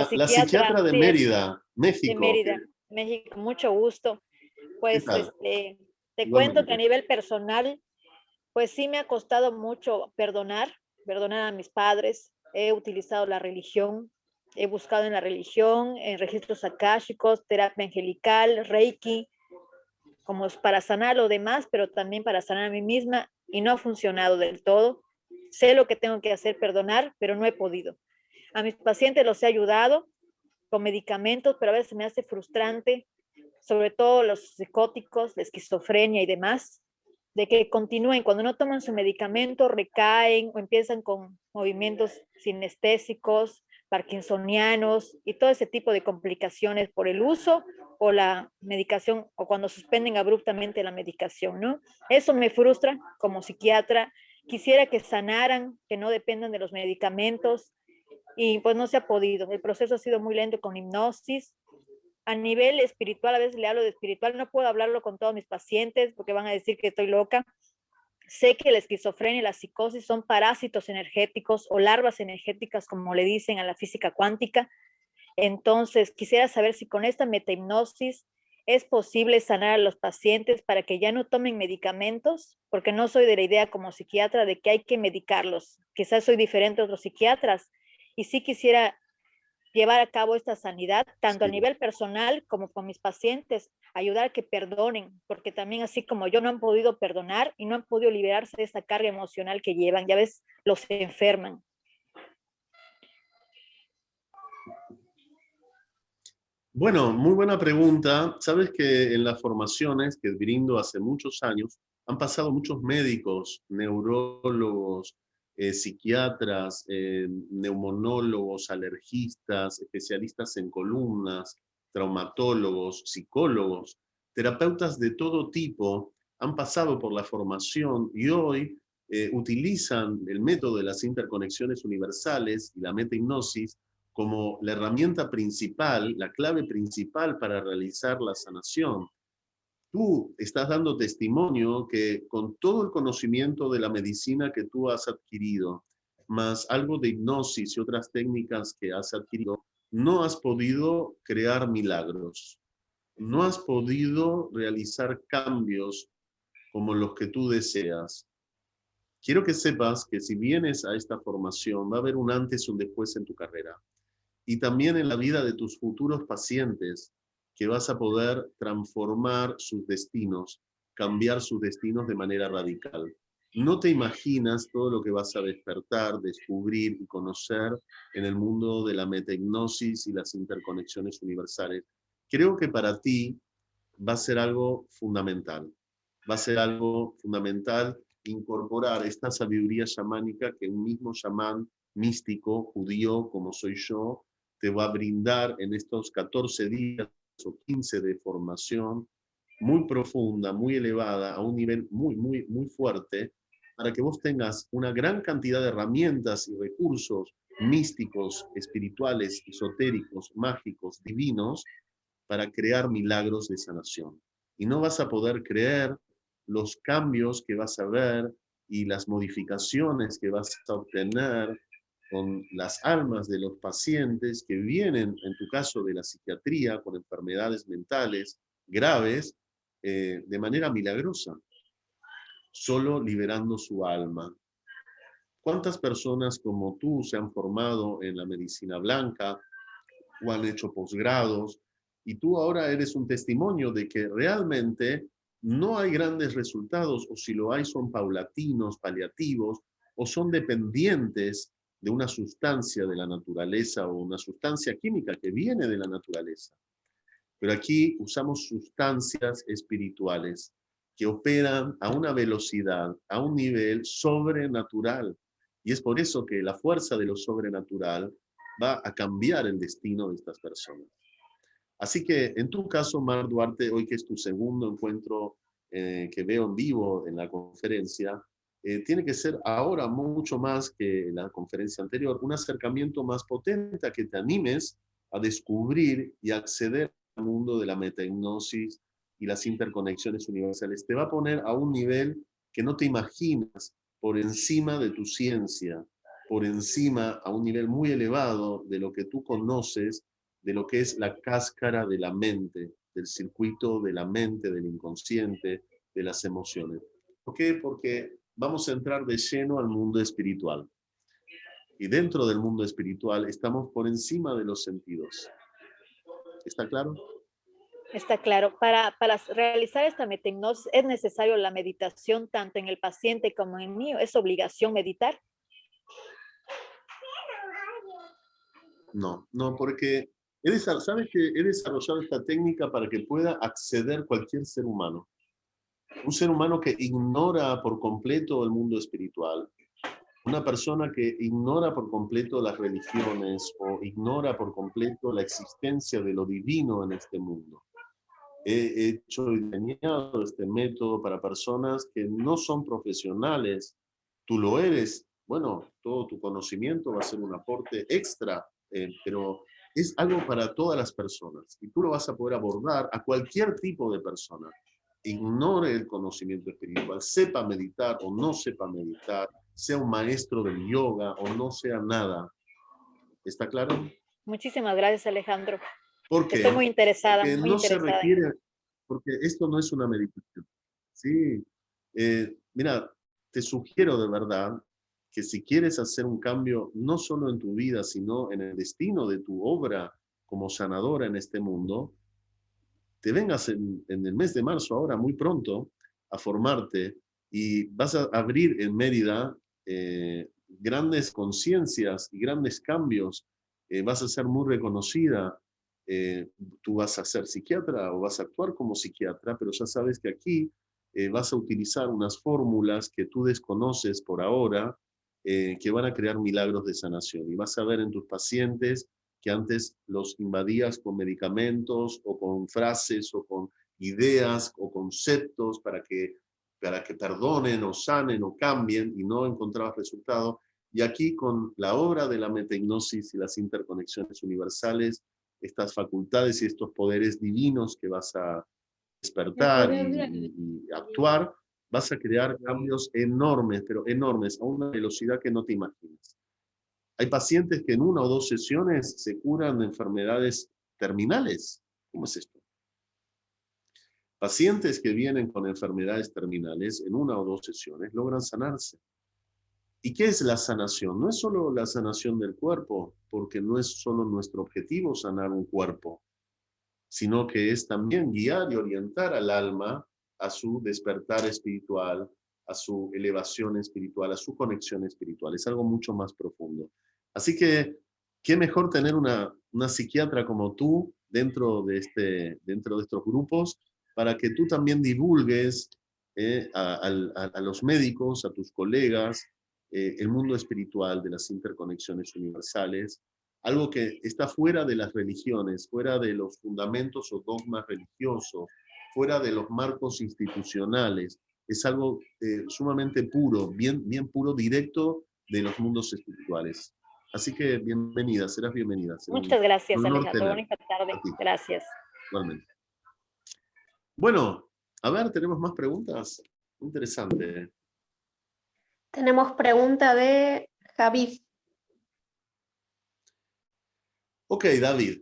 psiquiatra de sí, Mérida, México. De Mérida, México. Mucho gusto. Pues te cuento que a nivel personal, pues sí me ha costado mucho perdonar a mis padres. He utilizado la religión, he buscado en la religión, en registros akáshicos, terapia angelical, reiki, como para sanar lo demás, pero también para sanar a mí misma, y no ha funcionado del todo. Sé lo que tengo que hacer, perdonar, pero no he podido. A mis pacientes los he ayudado con medicamentos, pero a veces me hace frustrante, sobre todo los psicóticos, la esquizofrenia y demás, de que continúen. Cuando no toman su medicamento, recaen o empiezan con movimientos sinestésicos, parkinsonianos y todo ese tipo de complicaciones por el uso o la medicación, o cuando suspenden abruptamente la medicación, ¿no? Eso me frustra como psiquiatra. Quisiera que sanaran, que no dependan de los medicamentos, y pues no se ha podido. El proceso ha sido muy lento con hipnosis. A nivel espiritual, a veces le hablo de espiritual, no puedo hablarlo con todos mis pacientes porque van a decir que estoy loca. Sé que la esquizofrenia y la psicosis son parásitos energéticos o larvas energéticas, como le dicen a la física cuántica. Entonces, quisiera saber si con esta metahipnosis es posible sanar a los pacientes para que ya no tomen medicamentos, porque no soy de la idea como psiquiatra de que hay que medicarlos. Quizás soy diferente a otros psiquiatras, y sí quisiera llevar a cabo esta sanidad, tanto a nivel personal como con mis pacientes, ayudar a que perdonen, porque también así como yo no han podido perdonar y no han podido liberarse de esta carga emocional que llevan, ya ves, los enferman. Bueno, muy buena pregunta. Sabes que en las formaciones que brindo hace muchos años, han pasado muchos médicos, neurólogos, psiquiatras, neumonólogos, alergistas, especialistas en columnas, traumatólogos, psicólogos, terapeutas de todo tipo, han pasado por la formación y hoy utilizan el método de las interconexiones universales y la metahipnosis como la herramienta principal, la clave principal para realizar la sanación. Tú estás dando testimonio que con todo el conocimiento de la medicina que tú has adquirido, más algo de hipnosis y otras técnicas que has adquirido, no has podido crear milagros. No has podido realizar cambios como los que tú deseas. Quiero que sepas que si vienes a esta formación, va a haber un antes y un después en tu carrera. Y también en la vida de tus futuros pacientes, que vas a poder transformar sus destinos, cambiar sus destinos de manera radical. No te imaginas todo lo que vas a despertar, descubrir y conocer en el mundo de la metahipnosis y las interconexiones universales. Creo que para ti va a ser algo fundamental. Va a ser algo fundamental incorporar esta sabiduría chamánica que un mismo chamán místico, judío, como soy yo, te va a brindar en estos 14 días o 15 de formación muy profunda, muy elevada, a un nivel muy fuerte, para que vos tengas una gran cantidad de herramientas y recursos místicos, espirituales, esotéricos, mágicos, divinos, para crear milagros de sanación. Y no vas a poder creer los cambios que vas a ver y las modificaciones que vas a obtener con las almas de los pacientes que vienen, en tu caso de la psiquiatría, con enfermedades mentales graves, de manera milagrosa, solo liberando su alma. ¿Cuántas personas como tú se han formado en la medicina blanca o han hecho posgrados? Y tú ahora eres un testimonio de que realmente no hay grandes resultados, o si lo hay son paulatinos, paliativos, o son dependientes de una sustancia de la naturaleza o una sustancia química que viene de la naturaleza. Pero aquí usamos sustancias espirituales que operan a una velocidad, a un nivel sobrenatural. Y es por eso que la fuerza de lo sobrenatural va a cambiar el destino de estas personas. Así que en tu caso, Mar Duarte, hoy que es tu segundo encuentro que veo en vivo en la conferencia, tiene que ser ahora mucho más que la conferencia anterior, un acercamiento más potente a que te animes a descubrir y acceder al mundo de la metahipnosis y las interconexiones universales. Te va a poner a un nivel que no te imaginas, por encima de tu ciencia, por encima, a un nivel muy elevado de lo que tú conoces, de lo que es la cáscara de la mente, del circuito de la mente, del inconsciente, de las emociones. ¿Por qué? Porque vamos a entrar de lleno al mundo espiritual. Y dentro del mundo espiritual estamos por encima de los sentidos. ¿Está claro? Está claro. Para realizar esta metahipnosis es necesario la meditación tanto en el paciente como en mí. ¿Es obligación meditar? No, porque sabes que he desarrollado esta técnica para que pueda acceder cualquier ser humano. Un ser humano que ignora por completo el mundo espiritual, una persona que ignora por completo las religiones o ignora por completo la existencia de lo divino en este mundo. He hecho y diseñado este método para personas que no son profesionales. Tú lo eres. Bueno, todo tu conocimiento va a ser un aporte extra, pero es algo para todas las personas. Y tú lo vas a poder abordar a cualquier tipo de persona. Ignore el conocimiento espiritual, sepa meditar o no sepa meditar, sea un maestro del yoga o no sea nada. ¿Está claro? Muchísimas gracias, Alejandro. ¿Por qué? Estoy muy interesada, Porque muy no interesada. se requiere, porque esto no es una meditación. Sí. Mira, te sugiero de verdad que si quieres hacer un cambio no solo en tu vida, sino en el destino de tu obra como sanadora en este mundo, te vengas en el mes de marzo, ahora muy pronto, a formarte y vas a abrir en Mérida grandes conciencias y grandes cambios. Vas a ser muy reconocida tú vas a ser psiquiatra o vas a actuar como psiquiatra, pero ya sabes que aquí vas a utilizar unas fórmulas que tú desconoces por ahora, que van a crear milagros de sanación. Y vas a ver en tus pacientes que antes los invadías con medicamentos o con frases o con ideas o conceptos para que perdonen o sanen o cambien, y no encontrabas resultado. Y aquí con la obra de la metahipnosis y las interconexiones universales, estas facultades y estos poderes divinos que vas a despertar y actuar, vas a crear cambios enormes, pero enormes, a una velocidad que no te imaginas. Hay pacientes que en 1 o 2 sesiones se curan de enfermedades terminales. ¿Cómo es esto? Pacientes que vienen con enfermedades terminales en 1 o 2 sesiones logran sanarse. ¿Y qué es la sanación? No es solo la sanación del cuerpo, porque no es solo nuestro objetivo sanar un cuerpo, sino que es también guiar y orientar al alma a su despertar espiritual, a su elevación espiritual, a su conexión espiritual. Es algo mucho más profundo. Así que, qué mejor tener una psiquiatra como tú dentro de estos grupos, para que tú también divulgues a los médicos, a tus colegas, el mundo espiritual de las interconexiones universales, algo que está fuera de las religiones, fuera de los fundamentos o dogmas religiosos, fuera de los marcos institucionales. Es algo sumamente puro, bien puro, directo de los mundos espirituales. Así que bienvenida, serás bienvenida. Muchas gracias, un honor Alejandro. tenerte. Bonita tarde. Gracias. Igualmente. Bueno, a ver, ¿tenemos más preguntas? Interesante. Tenemos pregunta de Javid. Ok, David.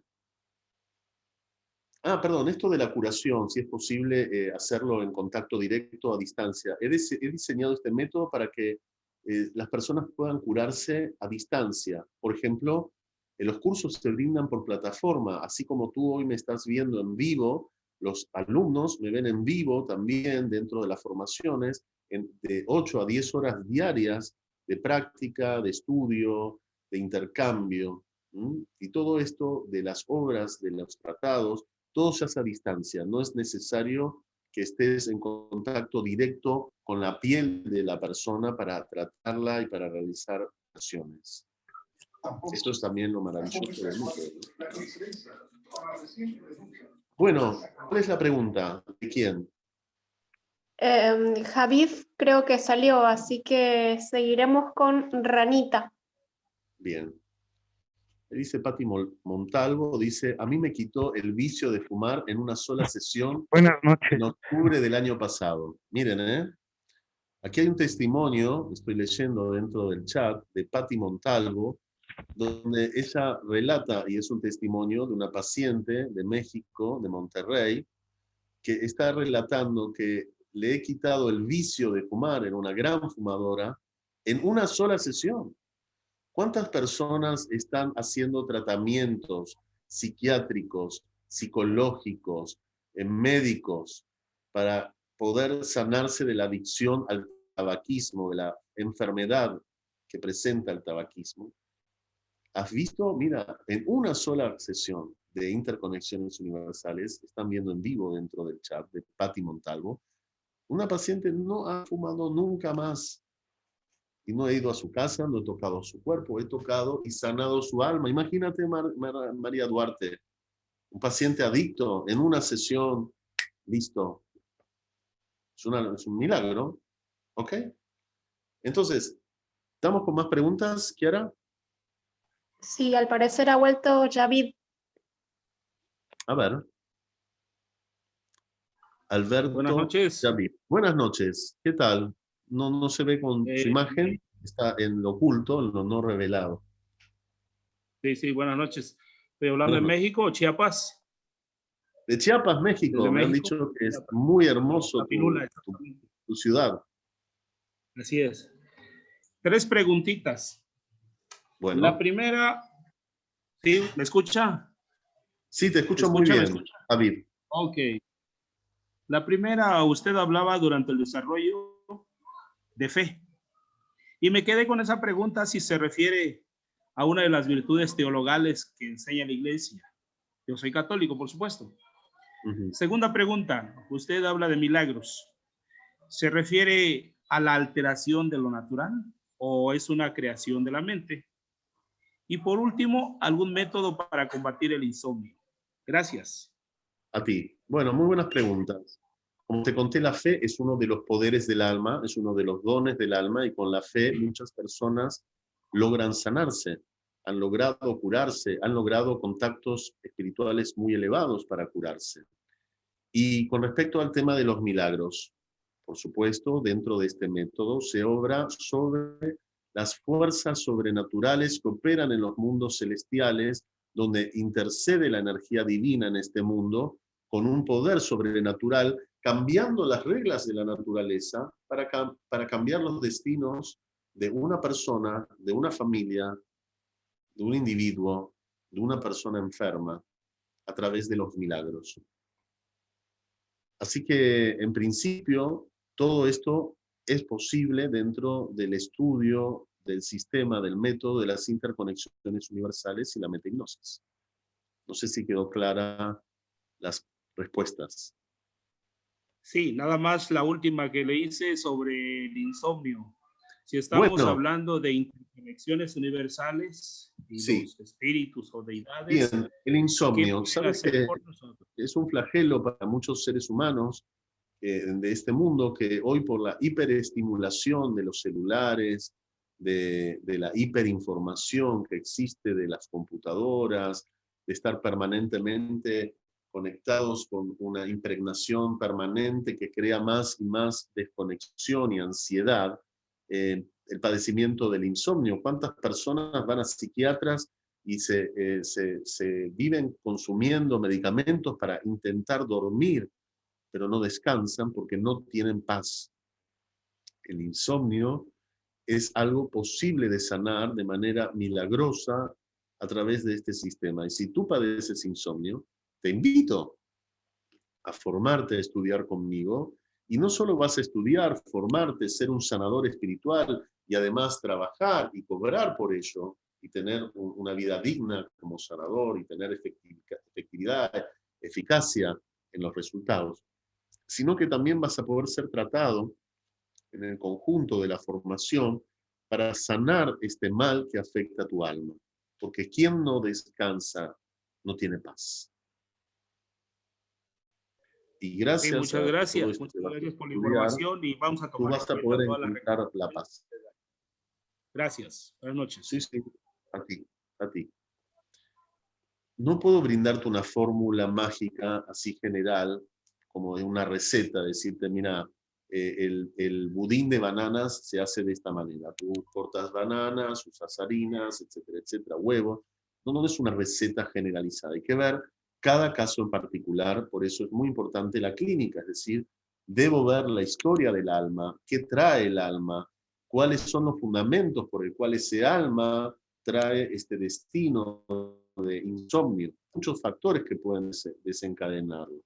Perdón, esto de la curación, si es posible hacerlo en contacto directo a distancia. He diseñado este método para que las personas puedan curarse a distancia. Por ejemplo, los cursos se brindan por plataforma, así como tú hoy me estás viendo en vivo, los alumnos me ven en vivo también dentro de las formaciones, de 8 a 10 horas diarias de práctica, de estudio, de intercambio. Y todo esto de las obras, de los tratados, todo se hace a distancia. No es necesario que estés en contacto directo con la piel de la persona para tratarla y para realizar acciones. Esto es también lo maravilloso del método. Bueno, ¿cuál es la pregunta? ¿De quién? Javid creo que salió, así que seguiremos con Ranita. Bien. Dice Patti Montalvo, dice, a mí me quitó el vicio de fumar en una sola sesión. Buenas noches. En octubre del año pasado. Miren, aquí hay un testimonio, estoy leyendo dentro del chat, de Patti Montalvo, donde ella relata, y es un testimonio de una paciente de México, de Monterrey, que está relatando que le he quitado el vicio de fumar, era una gran fumadora, en una sola sesión. ¿Cuántas personas están haciendo tratamientos psiquiátricos, psicológicos, médicos, para poder sanarse de la adicción al tabaquismo, de la enfermedad que presenta el tabaquismo? ¿Has visto? Mira, en una sola sesión de interconexiones universales, están viendo en vivo dentro del chat de Patti Montalvo, una paciente no ha fumado nunca más. Y no he ido a su casa, no he tocado su cuerpo, he tocado y sanado su alma. Imagínate, María Duarte, un paciente adicto en una sesión, listo. Es un milagro, ¿ok? Entonces, ¿estamos con más preguntas, Kiara? Sí, al parecer ha vuelto Javid. A ver. Alberto. Buenas noches. Javid. Buenas noches, ¿qué tal? No se ve con su imagen, está en lo oculto, en lo no revelado. Sí, buenas noches. Estoy hablando de México, Chiapas. De Chiapas, México. Me han dicho que es muy hermoso tu ciudad. Así es. 3 preguntitas. Bueno. La primera, ¿sí? ¿Me escucha? Sí, te escucho muy bien, Javid. Ok. La primera, usted hablaba durante el desarrollo de fe. Y me quedé con esa pregunta si se refiere a una de las virtudes teologales que enseña la iglesia. Yo soy católico, por supuesto. Ujú. Segunda pregunta, usted habla de milagros. ¿Se refiere a la alteración de lo natural o es una creación de la mente? Y por último, ¿algún método para combatir el insomnio? Gracias. A ti. Bueno, muy buenas preguntas. Como te conté, la fe es uno de los poderes del alma, es uno de los dones del alma, y con la fe muchas personas logran sanarse, han logrado curarse, han logrado contactos espirituales muy elevados para curarse. Y con respecto al tema de los milagros, por supuesto, dentro de este método se obra sobre las fuerzas sobrenaturales que operan en los mundos celestiales, donde intercede la energía divina en este mundo con un poder sobrenatural, cambiando las reglas de la naturaleza para cambiar los destinos de una persona, de una familia, de un individuo, de una persona enferma, a través de los milagros. Así que, en principio, todo esto es posible dentro del estudio del sistema, del método de las interconexiones universales y la metahipnosis. No sé si quedó clara las respuestas. Sí, nada más la última que le hice sobre el insomnio. Si estamos hablando de interconexiones universales y sí, los espíritus o deidades. Bien, el insomnio, ¿sabes que es un flagelo para muchos seres humanos de este mundo, que hoy por la hiperestimulación de los celulares, de la hiperinformación que existe de las computadoras, de estar permanentemente conectados con una impregnación permanente que crea más y más desconexión y ansiedad, el padecimiento del insomnio. ¿Cuántas personas van a psiquiatras y se viven consumiendo medicamentos para intentar dormir, pero no descansan porque no tienen paz? El insomnio es algo posible de sanar de manera milagrosa a través de este sistema. Y si tú padeces insomnio, te invito a formarte, a estudiar conmigo. Y no solo vas a estudiar, formarte, ser un sanador espiritual y además trabajar y cobrar por ello y tener una vida digna como sanador y tener efectividad, eficacia en los resultados, sino que también vas a poder ser tratado en el conjunto de la formación para sanar este mal que afecta a tu alma. Porque quien no descansa no tiene paz. Y gracias, sí, muchas gracias por la información y vamos a tomar tú vas a poder encontrar la paz. Gracias. Buenas noches. Sí, sí, a ti. No puedo brindarte una fórmula mágica así general, como de una receta, decirte, mira, el budín de bananas se hace de esta manera. Tú cortas bananas, usas harinas, etcétera, etcétera, huevos. No es una receta generalizada. Hay que ver cada caso en particular, por eso es muy importante la clínica, es decir, debo ver la historia del alma, qué trae el alma, cuáles son los fundamentos por el cual ese alma trae este destino de insomnio, muchos factores que pueden desencadenarlo,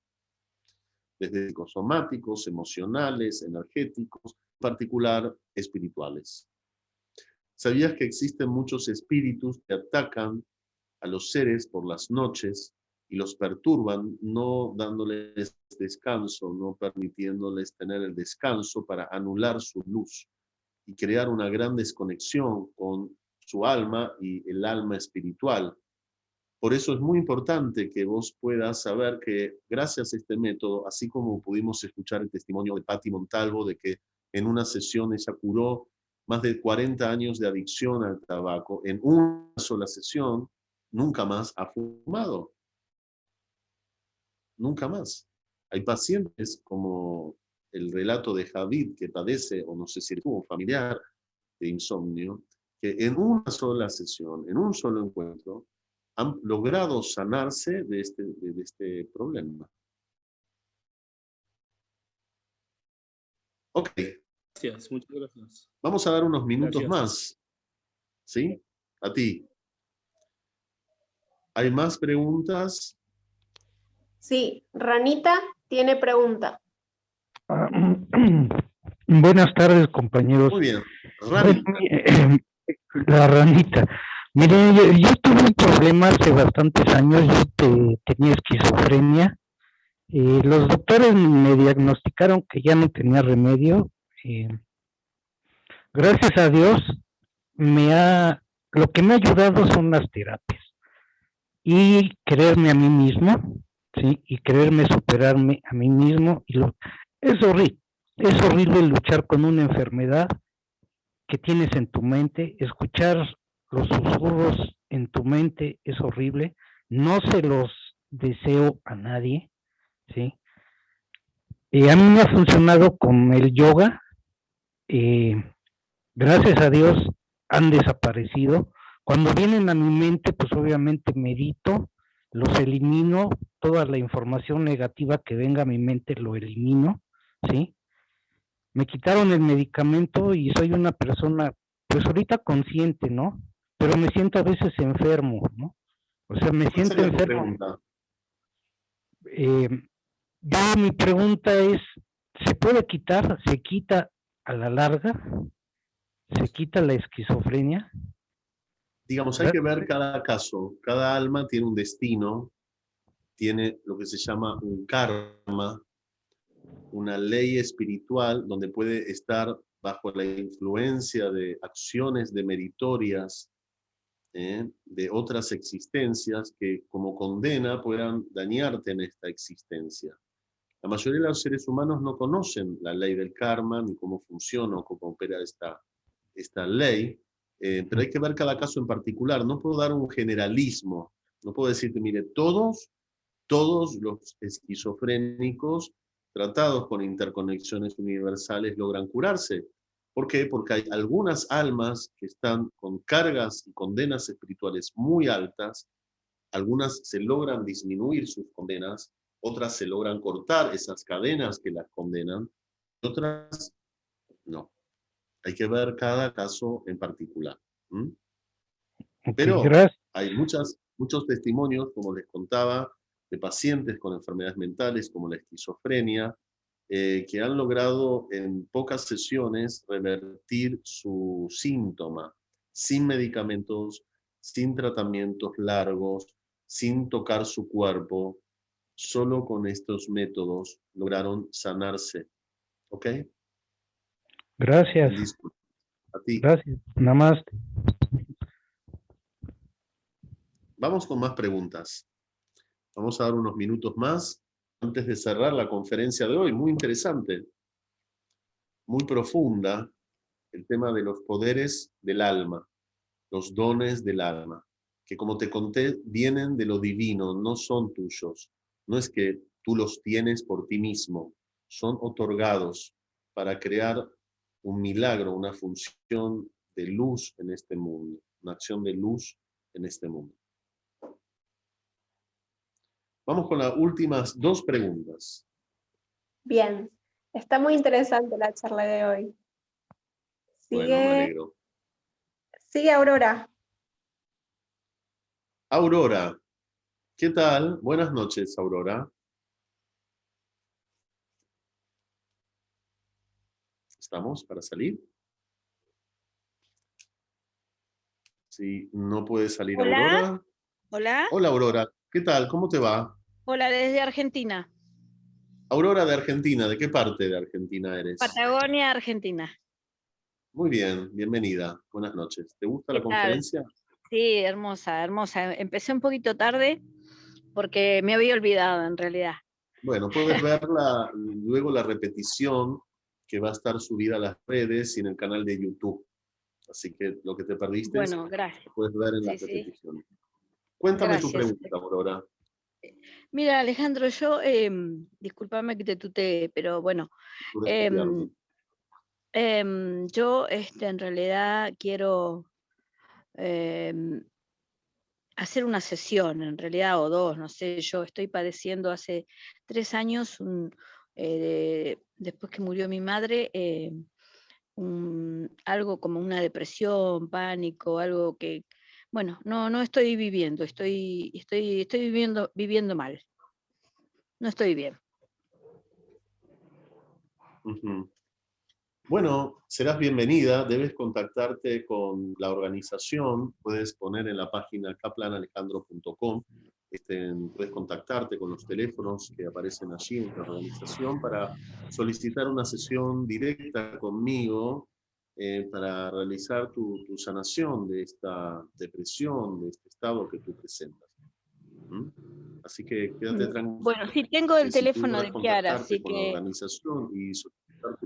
desde psicosomáticos, emocionales, energéticos, en particular espirituales. ¿Sabías que existen muchos espíritus que atacan a los seres por las noches y los perturban, no dándoles descanso, no permitiéndoles tener el descanso para anular su luz y crear una gran desconexión con su alma y el alma espiritual? Por eso es muy importante que vos puedas saber que gracias a este método, así como pudimos escuchar el testimonio de Patti Montalvo, de que en una sesión ella curó más de 40 años de adicción al tabaco, en una sola sesión, nunca más ha fumado. Nunca más. Hay pacientes como el relato de Javid, que padece, o no sé si tuvo un familiar de insomnio, que en una sola sesión, en un solo encuentro, han logrado sanarse de este problema. Ok. Gracias, muchas gracias. Vamos a dar unos minutos más. ¿Sí? A ti. ¿Hay más preguntas? Sí, Ranita tiene pregunta. Buenas tardes, compañeros. Muy bien. Ranita. La ranita. Mire, yo tuve un problema hace bastantes años, tenía esquizofrenia. Los doctores me diagnosticaron que ya no tenía remedio. Gracias a Dios, lo que me ha ayudado son las terapias y creerme a mí mismo, ¿sí? Y creerme superarme a mí mismo. Es horrible luchar con una enfermedad que tienes en tu mente, escuchar los susurros en tu mente es horrible, no se los deseo a nadie, ¿sí? A mí me ha funcionado con el yoga, gracias a Dios han desaparecido. Cuando vienen a mi mente, pues obviamente medito, los elimino, toda la información negativa que venga a mi mente lo elimino, ¿sí? Me quitaron el medicamento y soy una persona, pues ahorita consciente, ¿no? Pero me siento a veces enfermo, ¿no? O sea, me siento enfermo. Mi pregunta es, ¿se puede quitar? ¿Se quita a la larga? ¿Se quita la esquizofrenia? Digamos, hay que ver cada caso. Cada alma tiene un destino, tiene lo que se llama un karma, una ley espiritual donde puede estar bajo la influencia de acciones demeritorias de otras existencias que como condena puedan dañarte en esta existencia. La mayoría de los seres humanos no conocen la ley del karma, ni cómo funciona o cómo opera esta ley, pero hay que ver cada caso en particular. No puedo dar un generalismo, no puedo decirte, mire, todos los esquizofrénicos tratados con interconexiones universales logran curarse. ¿Por qué? Porque hay algunas almas que están con cargas y condenas espirituales muy altas, algunas se logran disminuir sus condenas, otras se logran cortar esas cadenas que las condenan, otras no. Hay que ver cada caso en particular. Pero hay muchos testimonios, como les contaba, de pacientes con enfermedades mentales como la esquizofrenia, que han logrado en pocas sesiones revertir su síntoma, sin medicamentos, sin tratamientos largos, sin tocar su cuerpo, solo con estos métodos lograron sanarse. ¿Ok? Gracias. Disculpa. A ti. Gracias. Namaste. Vamos con más preguntas. Vamos a dar unos minutos más antes de cerrar la conferencia de hoy. Muy interesante, muy profunda, el tema de los poderes del alma, los dones del alma, que como te conté, vienen de lo divino, no son tuyos. No es que tú los tienes por ti mismo, son otorgados para crear un milagro, una función de luz en este mundo, una acción de luz en este mundo. Vamos con las últimas dos preguntas. Bien, está muy interesante la charla de hoy. Bueno, me alegro. Sigue Aurora. Aurora, ¿qué tal? Buenas noches, Aurora. ¿Estamos para salir? Si no puede salir. Hola. Aurora. Hola. Hola, Aurora. ¿Qué tal? ¿Cómo te va? Hola, desde Argentina. Aurora de Argentina. ¿De qué parte de Argentina eres? Patagonia, Argentina. Muy bien, bienvenida. Buenas noches. ¿Te gusta la conferencia? Sí, hermosa, hermosa. Empecé un poquito tarde porque me había olvidado en realidad. Bueno, puedes ver luego la repetición que va a estar subida a las redes y en el canal de YouTube. Así que lo que te perdiste, bueno, gracias. Puedes ver en la repetición. Cuéntame gracias. Tu pregunta, Aurora. Mira, Alejandro, yo, discúlpame que te tuteé, pero bueno, yo en realidad quiero hacer una sesión, en realidad, o dos, no sé, yo estoy padeciendo hace 3 años, después que murió mi madre, algo como una depresión, pánico, algo que, bueno, no estoy viviendo, estoy viviendo mal. No estoy bien. Bueno, serás bienvenida, debes contactarte con la organización, puedes poner en la página kaplanalejandro.com, puedes contactarte con los teléfonos que aparecen allí en la organización para solicitar una sesión directa conmigo para realizar tu sanación de esta depresión, de este estado que tú presentas. ¿Mm? Así que quédate tranquilo. Bueno, sí tengo el Si teléfono pudieras de Kiara, contactarte así con la que organización y solicitar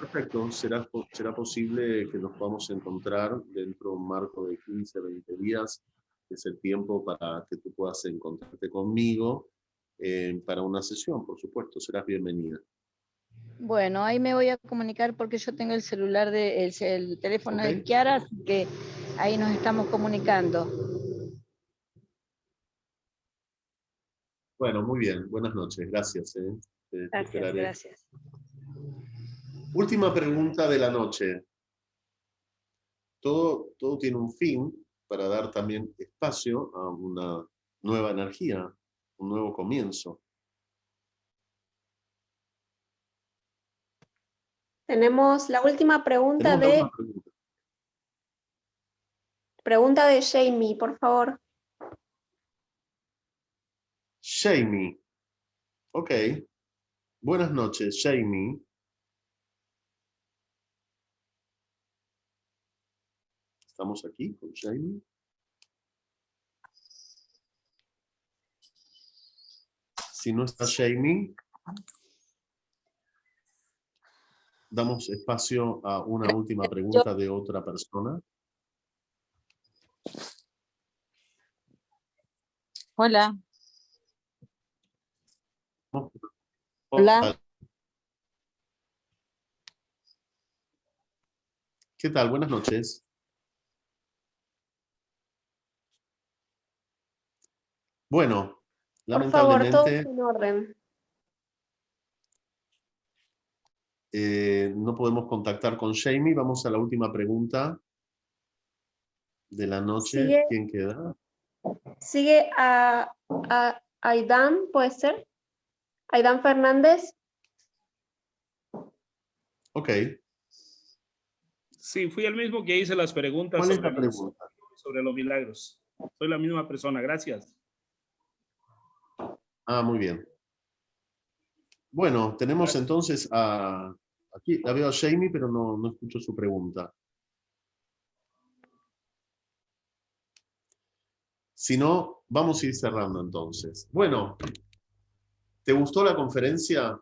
perfecto, será posible que nos podamos encontrar dentro de un marco de 15, 20 días, que es el tiempo para que tú puedas encontrarte conmigo para una sesión, por supuesto, serás bienvenida. bueno, ahí me voy a comunicar porque yo tengo el celular el teléfono de ¿Ok? Kiara, así que ahí nos estamos comunicando. Bueno, muy bien, buenas noches, gracias. Te Gracias, esperaré. gracias. Última pregunta de la noche. Todo tiene un fin para dar también espacio a una nueva energía, un nuevo comienzo. Tenemos la última pregunta Tenemos la última pregunta. pregunta de Jamie, por favor. Jamie. Ok. Buenas noches, Jamie. Estamos aquí con Jamie. Si no está Jamie, damos espacio a una última pregunta de otra persona. Hola. Hola. ¿Qué tal? Buenas noches. Bueno, Por favor, todo lamentablemente en orden. no podemos contactar con Jamie. Vamos a la última pregunta de la noche. ¿Quién queda? Sigue a Aidan, ¿puede ser? Aidan Fernández. Ok. Sí, fui el mismo que hice las preguntas ¿Cuál es la pregunta? sobre los milagros. Soy la misma persona, gracias. Ah, muy bien. Bueno, tenemos entonces a... Aquí la veo a Jamie, pero no escucho su pregunta. Si no, vamos a ir cerrando entonces. Bueno, ¿te gustó la conferencia?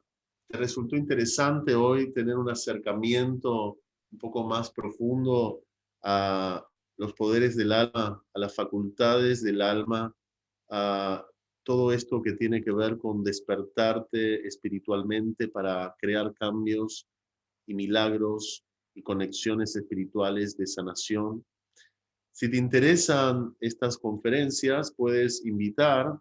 ¿Te resultó interesante hoy tener un acercamiento un poco más profundo a los poderes del alma, a las facultades del alma, a todo esto que tiene que ver con despertarte espiritualmente para crear cambios y milagros y conexiones espirituales de sanación? Si te interesan estas conferencias, puedes invitar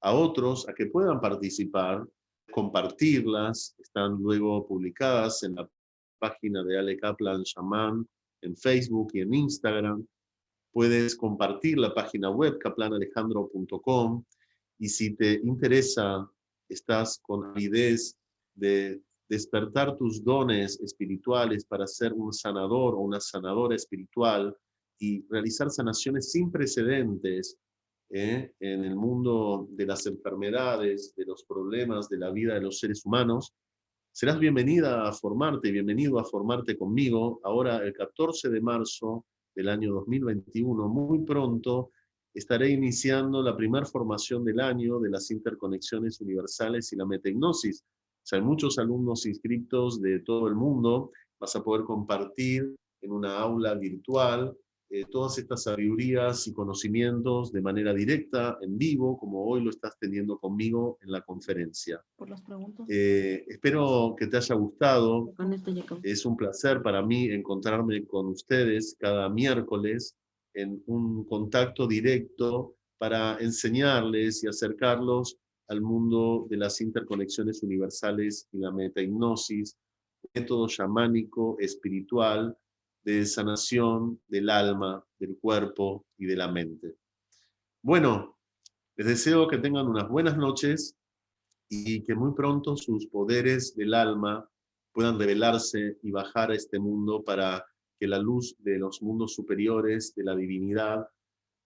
a otros a que puedan participar, compartirlas, están luego publicadas en la página de Ale Kaplan Shaman, en Facebook y en Instagram. Puedes compartir la página web kaplanalejandro.com y si te interesa, estás con avidez de despertar tus dones espirituales para ser un sanador o una sanadora espiritual y realizar sanaciones sin precedentes en el mundo de las enfermedades, de los problemas de la vida de los seres humanos, serás bienvenida a formarte, bienvenido a formarte conmigo. Ahora, el 14 de marzo del año 2021, muy pronto, estaré iniciando la primera formación del año de las interconexiones universales y la metahipnosis. O sea, hay muchos alumnos inscritos de todo el mundo. Vas a poder compartir en una aula virtual todas estas sabidurías y conocimientos de manera directa, en vivo, como hoy lo estás teniendo conmigo en la conferencia. Por las preguntas. Espero que te haya gustado. Es un placer para mí encontrarme con ustedes cada miércoles en un contacto directo para enseñarles y acercarlos al mundo de las interconexiones universales y la metahipnosis, método chamánico, espiritual, de sanación del alma, del cuerpo y de la mente. Bueno, les deseo que tengan unas buenas noches y que muy pronto sus poderes del alma puedan revelarse y bajar a este mundo para que la luz de los mundos superiores, de la divinidad,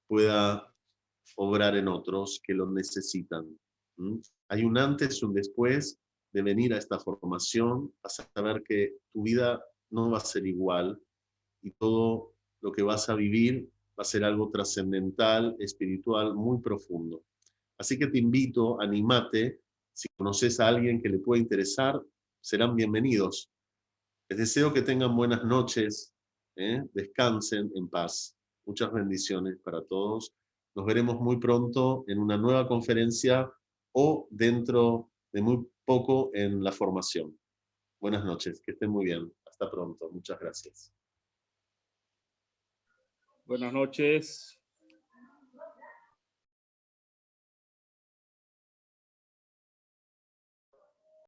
pueda obrar en otros que lo necesitan. Hay un antes y un después de venir a esta formación, a saber que tu vida no va a ser igual y todo lo que vas a vivir va a ser algo trascendental, espiritual, muy profundo. Así que te invito, anímate, si conoces a alguien que le pueda interesar, serán bienvenidos. Les deseo que tengan buenas noches, descansen en paz. Muchas bendiciones para todos. Nos veremos muy pronto en una nueva conferencia o dentro de muy poco en la formación. Buenas noches, que estén muy bien. Hasta pronto. Muchas gracias. Buenas noches.